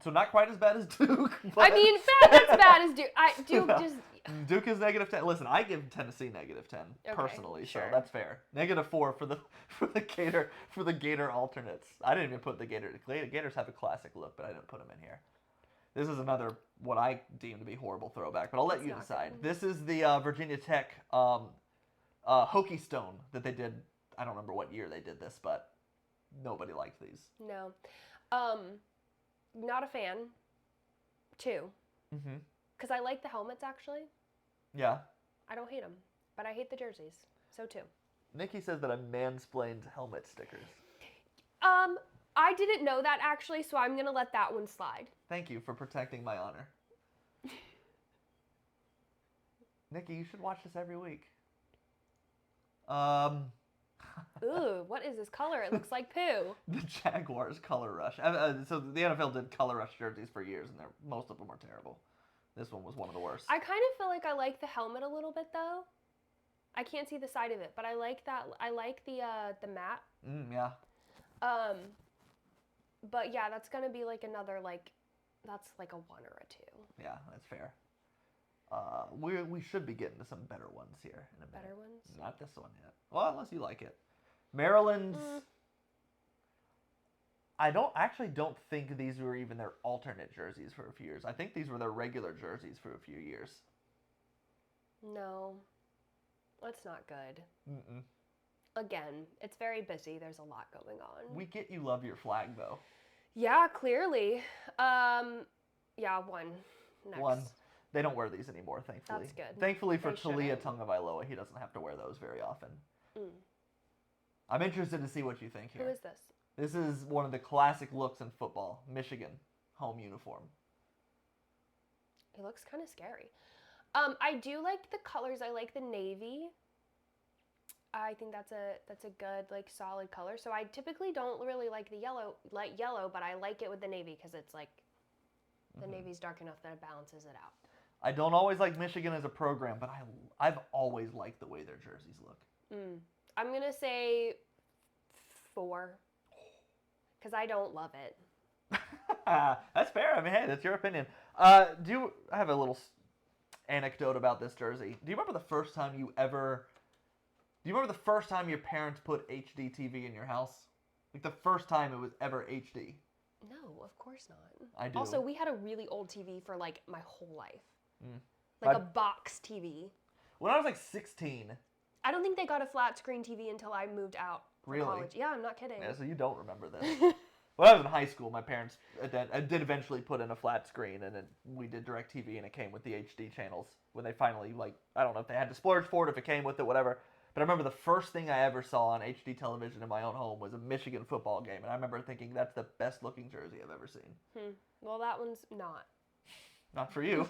So not quite as bad as Duke. I mean, that's bad as Duke. Duke No. just. Duke is -10. Listen, I give Tennessee -10 Okay, personally, sure. so that's fair. -4 for the Gator alternates. I didn't even put the Gators have a classic look, but I didn't put them in here. This is another what I deem to be horrible throwback, but I'll let It's you not decide. good. This is the Virginia Tech Hokie Stone that they did. I don't remember what year they did this, but nobody liked these. No. Not a fan. 2. Mm-hmm. Because I like the helmets, actually. Yeah. I don't hate them. But I hate the jerseys. So 2. Nikki says that I mansplained helmet stickers. I didn't know that, actually, so I'm going to let that one slide. Thank you for protecting my honor. Nikki, you should watch this every week. Ooh, what is this color? It looks like poo. The Jaguars color rush. So the NFL did color rush jerseys for years, and most of them are terrible. This one was one of the worst. I kind of feel like I like the helmet a little bit, though. I can't see the side of it, but I like that. I like the matte. Yeah. But yeah, that's gonna be like another that's like a 1 or a 2. Yeah, that's fair. We should be getting to some better ones here in a minute. Better ones? Not this one yet. Well, unless you like it. Maryland's. I don't think these were even their alternate jerseys for a few years. I think these were their regular jerseys for a few years. No, that's not good. Mm-mm. Again, it's very busy. There's a lot going on. We get you love your flag though. Yeah, clearly. Yeah, 1. Next. 1. They don't wear these anymore, thankfully. That's good. Thankfully for They Talia shouldn't. Tagovailoa, he doesn't have to wear those very often. Mm. I'm interested to see what you think here. Who is this? This is one of the classic looks in football. Michigan home uniform. It looks kind of scary. I do like the colors. I like the navy. I think that's a good solid color. So I typically don't really like the light yellow, but I like it with the navy because it's like the navy's dark enough that it balances it out. I don't always like Michigan as a program, but I've always liked the way their jerseys look. I'm gonna say 4 because I don't love it. That's fair. I mean, hey, that's your opinion. I have a little anecdote about this jersey. Do you remember the first time your parents put HD TV in your house? Like the first time it was ever HD. No, of course not. I do. Also, we had a really old TV for like my whole life. Mm. Like But- a box TV. When I was like 16. I don't think they got a flat screen TV until I moved out for Really? college. Yeah, I'm not kidding. Yeah, so you don't remember this. When I was in high school, my parents did eventually put in a flat screen, and then we did DirecTV, and it came with the HD channels when they finally, I don't know if they had to splurge for it, if it came with it, whatever. But I remember the first thing I ever saw on HD television in my own home was a Michigan football game, and I remember thinking, that's the best looking jersey I've ever seen. Well, that one's not. Not for you.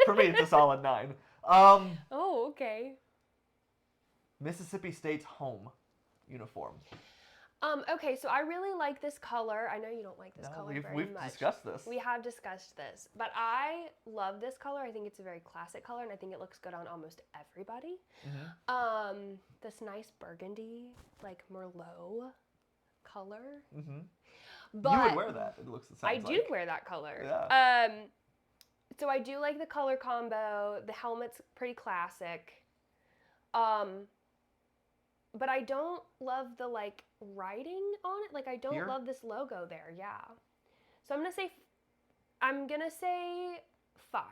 For me, it's a solid 9. Oh, okay. Mississippi State's home uniform. Okay, so I really like this color. I know you don't like this No, color very we've much. discussed this. We have discussed this, but I love this color. I think it's a very classic color, and I think it looks good on almost everybody. This nice burgundy, like Merlot color. But You would wear that. It looks. I do wear that color. Yeah. So I do like the color combo. The helmet's pretty classic. But I don't love the like writing on it. Like I don't Here? love this logo there. Yeah. So I'm gonna say 5.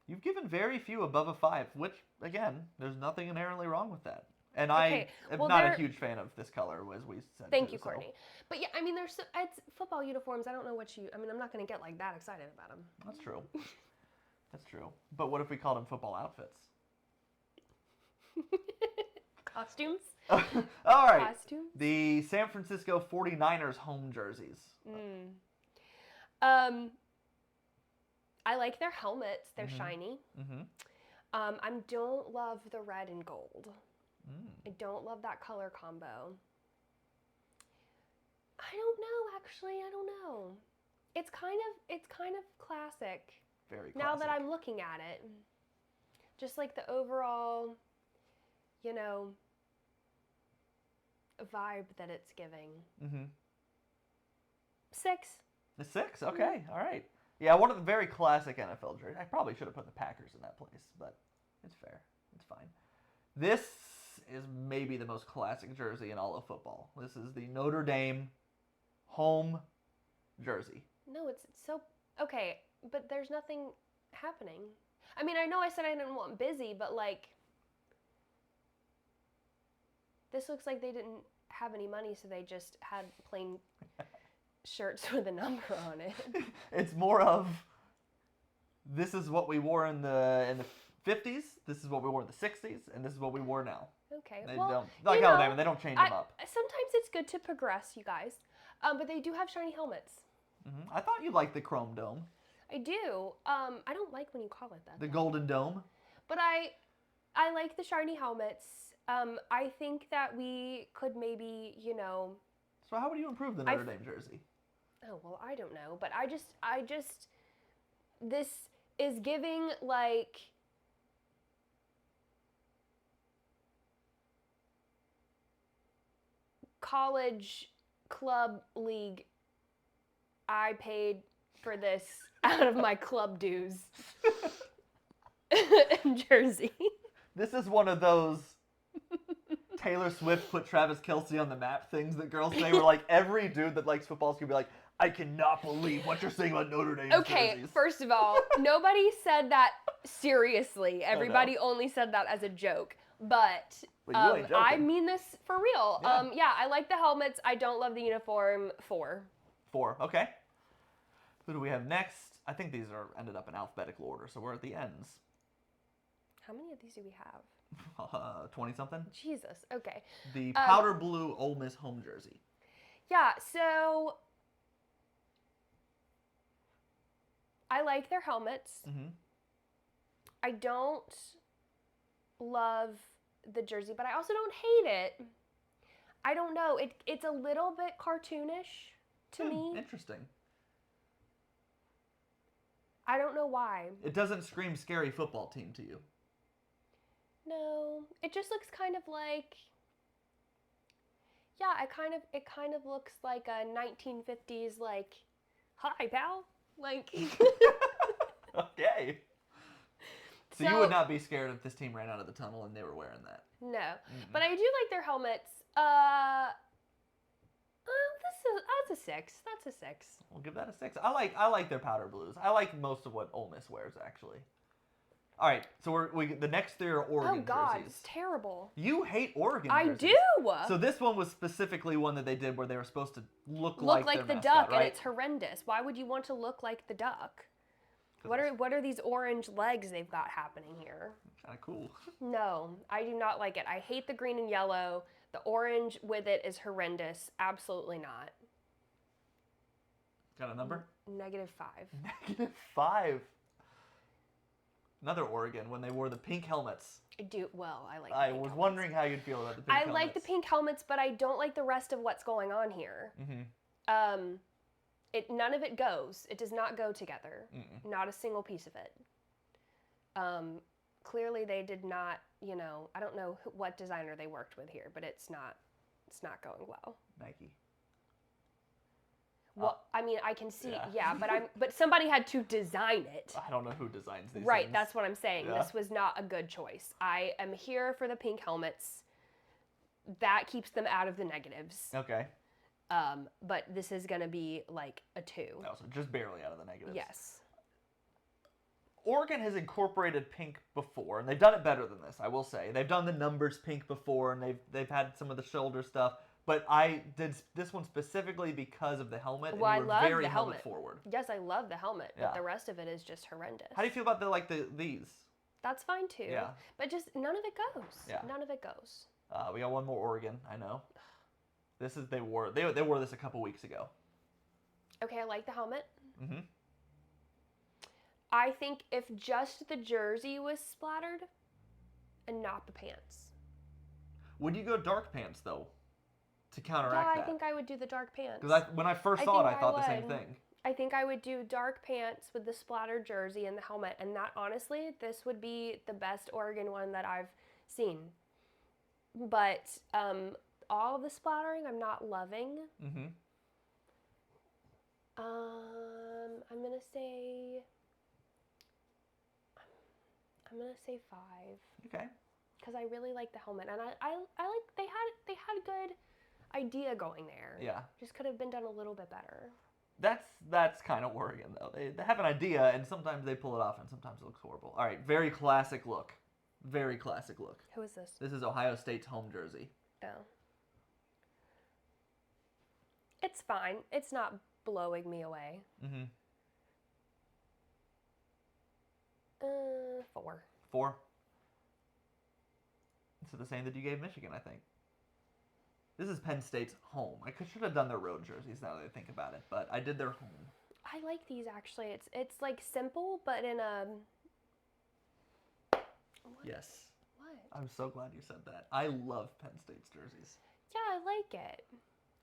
You've given very few above a 5, which again, there's nothing inherently wrong with that. And Okay, I am well, not a there- huge fan of this color, as we said. Thank too, you, so- Courtney. But yeah, I mean, it's football uniforms. I don't know what you. I mean, I'm not gonna get like that excited about them. That's true. That's true. But what if we called them football outfits? Costumes. All right. Costumes. The San Francisco 49ers home jerseys. I like their helmets. They're Mhm. shiny. Mm-hmm. I don't love the red and gold. I don't love that color combo. I don't know, actually. I don't know. It's kind of classic. Very classic. Now that I'm looking at it. Just like the overall, vibe that it's giving. 6. The 6? Okay. All right. Yeah, one of the very classic NFL jerseys. I probably should have put the Packers in that place, but it's fair. It's fine. This is maybe the most classic jersey in all of football. This is the Notre Dame home jersey. No, it's so okay, but there's nothing happening. I mean, I know I said I didn't want busy, but like this looks like they didn't have any money, so they just had plain shirts with a number on it. It's more of this is what we wore in the 50s, this is what we wore in the 60s, and this is what we wore now. Okay, They well, don't, like you Alabama, know, they don't change them up. Sometimes it's good to progress, you guys. But they do have shiny helmets. I thought you liked the chrome dome, I do. I don't like when you call it that. the though. golden dome. But I like the shiny helmets. I think that we could maybe, So how would you improve the Notre Dame jersey? oh, well, I don't know, but I just this is giving like college club league. I paid for this out of my club dues. Jersey. This is one of those Taylor Swift put Travis Kelce on the map things that girls say, where like every dude that likes football is gonna be like, I cannot believe what you're saying about Notre Dame Okay, jerseys. first of all, nobody said that seriously. Everybody only said that as a joke. But Well, you ain't I joking. mean this for real. Yeah. Yeah, I like the helmets. I don't love the uniform. 4. 4, okay. Who do we have next? I think these are ended up in alphabetical order, so we're at the ends. How many of these do we have? 20-something? Jesus. Okay. The powder blue Ole Miss home jersey. Yeah, so I like their helmets. I don't love the jersey, but I also don't hate it. I don't know. It's a little bit cartoonish to me. Interesting. I don't know why. It doesn't scream scary football team to you. No, it just looks kind of like, yeah, it kind of looks like a 1950s like, hi pal, like. Okay. So you would not be scared if this team ran out of the tunnel and they were wearing that. No, but I do like their helmets. That's a 6. That's a 6. We'll give that a 6. I like their powder blues. I like most of what Ole Miss wears actually. All right, so the next 3 are Oregon Oh God, jerseys. it's terrible. You hate Oregon I jerseys. do. So this one was specifically one that they did where they were supposed to look Look like like their the mascot, duck, right? and it's horrendous. Why would you want to look like the duck? What are these orange legs they've got happening here? Kind of cool. No, I do not like it. I hate the green and yellow. The orange with it is horrendous. Absolutely not. Got a number? -5. -5. Another Oregon when they wore the pink helmets. I do well. I like. The I pink was helmets. wondering how you'd feel about the pink I helmets. like the pink helmets, but I don't like the rest of what's going on here. Mm-hmm. None of it goes. It does not go together. Mm-mm. Not a single piece of it. Clearly they did not, I don't know what designer they worked with here, but it's not going well. Nike. Well, I mean, I can see, yeah. but somebody had to design it. I don't know who designs these Right, things. that's what I'm saying. Yeah. This was not a good choice. I am here for the pink helmets. That keeps them out of the negatives. Okay. But this is going to be like a 2. Oh, so just barely out of the negatives. Yes. Oregon has incorporated pink before, and they've done it better than this, I will say. They've done the numbers pink before, and they've had some of the shoulder stuff. But I did this one specifically because of the helmet. Well, and I you were love very the helmet forward. Yes, I love the helmet, Yeah. but the rest of it is just horrendous. How do you feel about these? That's fine too. Yeah. But just none of it goes. Yeah. None of it goes. We got one more Oregon. I know. This is they wore this a couple weeks ago. Okay, I like the helmet. Mm-hmm. I think if just the jersey was splattered and not the pants. Would you go dark pants though, to counteract Yeah, I that? think I would do the dark pants. Because when I first saw it, think I thought I the same would. thing. I think I would do dark pants with the splattered jersey and the helmet, and that honestly, this would be the best Oregon one that I've seen. But all of the splattering, I'm not loving. Mm-hmm. I'm gonna say 5 Okay. because I really like the helmet, and I like they had a good idea going there. Yeah. Just could have been done a little bit better. That's kind of Oregon though. They have an idea, and sometimes they pull it off, and sometimes it looks horrible. All right, very classic look. Very classic look. Who is this? This is Ohio State's home jersey. Oh. It's fine. It's not blowing me away. Mm-hmm. 4. 4. This is the same that you gave Michigan, I think. This is Penn State's home. I should have done their road jerseys now that I think about it, but I did their home. I like these actually. It's like simple, but in a. What? Yes. What? I'm so glad you said that. I love Penn State's jerseys. Yeah, I like it.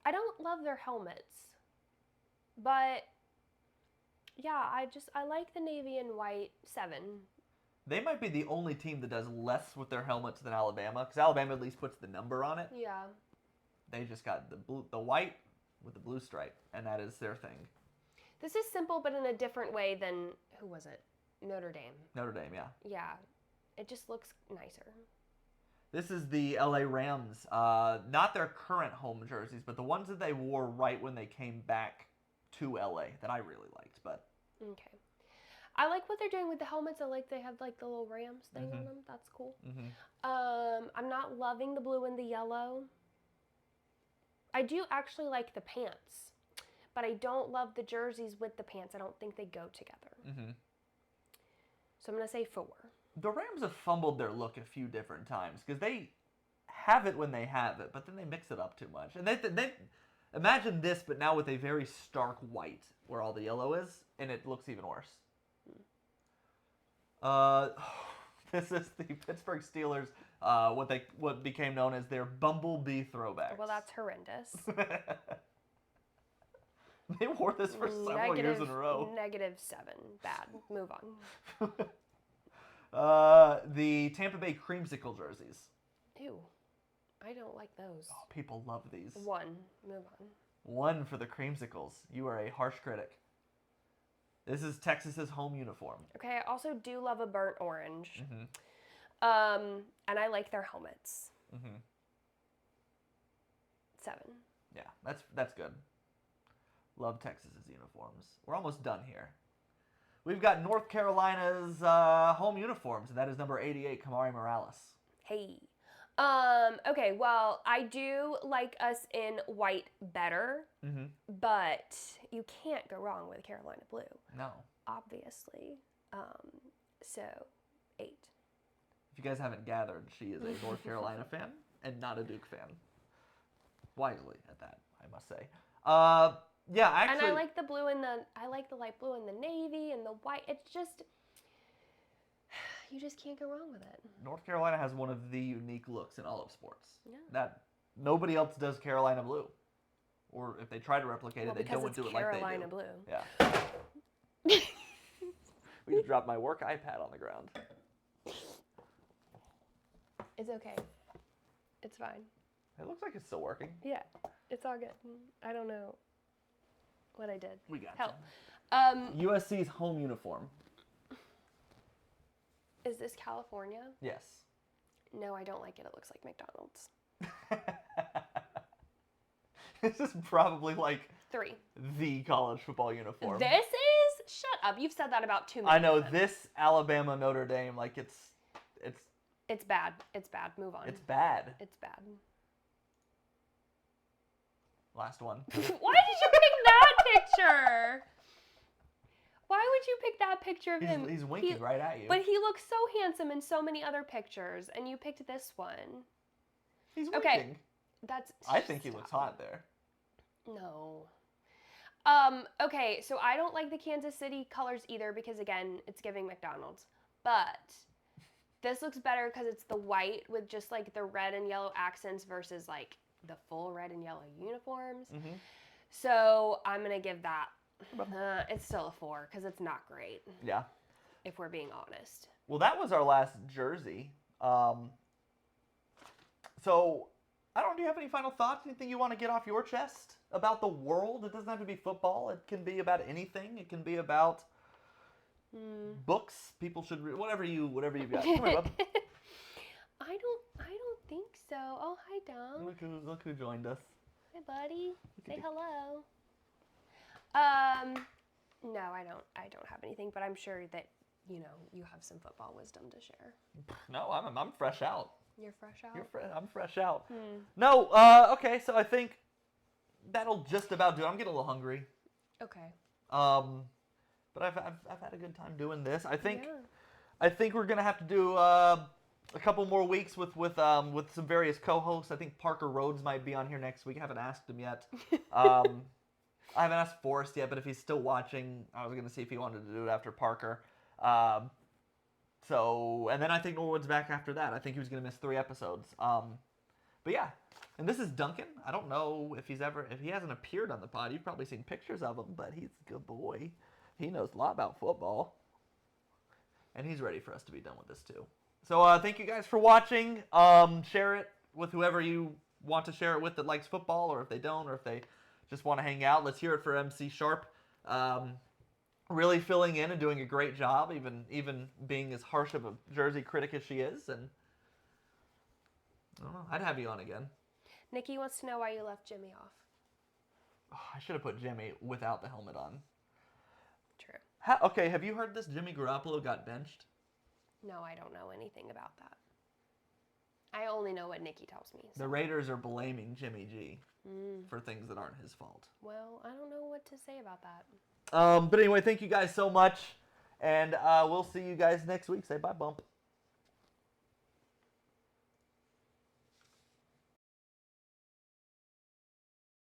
I don't love their helmets, but yeah, I like the navy and white 7. They might be the only team that does less with their helmets than Alabama, because Alabama at least puts the number on it. Yeah. They just got the white with the blue stripe, and that is their thing. This is simple, but in a different way than who was it? Notre Dame. Notre Dame, yeah. Yeah, it just looks nicer. This is the LA Rams, not their current home jerseys, but the ones that they wore right when they came back to LA that I really liked. But okay, I like what they're doing with the helmets. I like they have like the little Rams thing on them. That's cool. I'm not loving the blue and the yellow. I do actually like the pants, but I don't love the jerseys with the pants. I don't think they go together. So I'm gonna say 4. The Rams have fumbled their look a few different times because they have it when they have it, but then they mix it up too much. And they imagine this, but now with a very stark white where all the yellow is, and it looks even worse. This is the Pittsburgh Steelers, what became known as their Bumblebee throwbacks. Well, that's horrendous. They wore this for several years in a row. -7. Bad. Move on. The Tampa Bay creamsicle jerseys. Ew. I don't like those. Oh, people love these. 1. Move on. 1 for the creamsicles. You are a harsh critic. This is Texas's home uniform. Okay, I also do love a burnt orange. And I like their helmets. 7. Yeah, that's good. Love Texas's uniforms. We're almost done here. We've got North Carolina's home uniforms, and that is number 88, Kamari Morales. Hey. Okay, well, I do like us in white better, but you can't go wrong with Carolina blue. No. Obviously. So, 8. If you guys haven't gathered, she is a North Carolina fan and not a Duke fan. Wisely at that, I must say. Yeah, actually. And I like the blue and I like the light blue and the navy and the white. It's just, You just can't go wrong with it. North Carolina has one of the unique looks in all of sports. Yeah. That nobody else does Carolina blue. Or if they try to replicate Well, it, they because don't it's do it like they Carolina do. blue. Yeah. We just dropped my work iPad on the ground. It's okay. It's fine. It looks like it's still working. Yeah, it's all good. I don't know what I did. We got Help. you. USC's home uniform. Is this California? Yes. No, I don't like it. It looks like McDonald's. This is probably like 3. the college football uniform. This is? Shut up. You've said that about 2 minutes. I know this Alabama Notre Dame, like it's It's bad. It's bad. Move on. it's bad. It's bad. Last one. Why did you pick that picture? Why would you pick that picture of him? He's winking right at you. But he looks so handsome in so many other pictures, and you picked this one. He's winking. Okay. That's. I think he looks hot there. No. Okay, so I don't like the Kansas City colors either because, again, it's giving McDonald's. But this looks better because it's the white with just, like, the red and yellow accents versus, like, the full red and yellow uniforms. Mm-hmm. So I'm going to give that. It's still a 4 because it's not great, Yeah. if we're being honest. Well, that was our last jersey. So, I don't know, do you have any final thoughts? Anything you want to get off your chest about the world? It doesn't have to be football. It can be about anything. It can be about books. People should read whatever you've got. Come here, bub. I don't think so. Oh, hi, Dom. Look who joined us. Hi, buddy. Say hello. No, I don't have anything, but I'm sure that, you have some football wisdom to share. No, I'm fresh out. You're fresh out? I'm fresh out. No, okay, so I think that'll just about do it. I'm getting a little hungry. Okay. But I've had a good time doing this. I think Yeah. we're gonna have to do a couple more weeks with some various co-hosts. I think Parker Rhodes might be on here next week. I haven't asked him yet. I haven't asked Forrest yet, but if he's still watching, I was gonna see if he wanted to do it after Parker. And then I think Norwood's back after that. I think he was gonna miss 3 episodes. But yeah, and this is Duncan. I don't know if he hasn't appeared on the pod. You've probably seen pictures of him, but he's a good boy. He knows a lot about football, and he's ready for us to be done with this too. So thank you guys for watching. Share it with whoever you want to share it with that likes football, or if they don't, or if they just want to hang out. Let's hear it for MC Sharp. Really filling in and doing a great job, even being as harsh of a Jersey critic as she is. And I don't know, I'd have you on again. Nikki wants to know why you left Jimmy off. Oh, I should have put Jimmy without the helmet on. True. Okay, have you heard this? Jimmy Garoppolo got benched? No, I don't know anything about that. I only know what Nikki tells me. So. The Raiders are blaming Jimmy G for things that aren't his fault. Well, I don't know what to say about that. But anyway, thank you guys so much, and we'll see you guys next week. Say bye, Bump.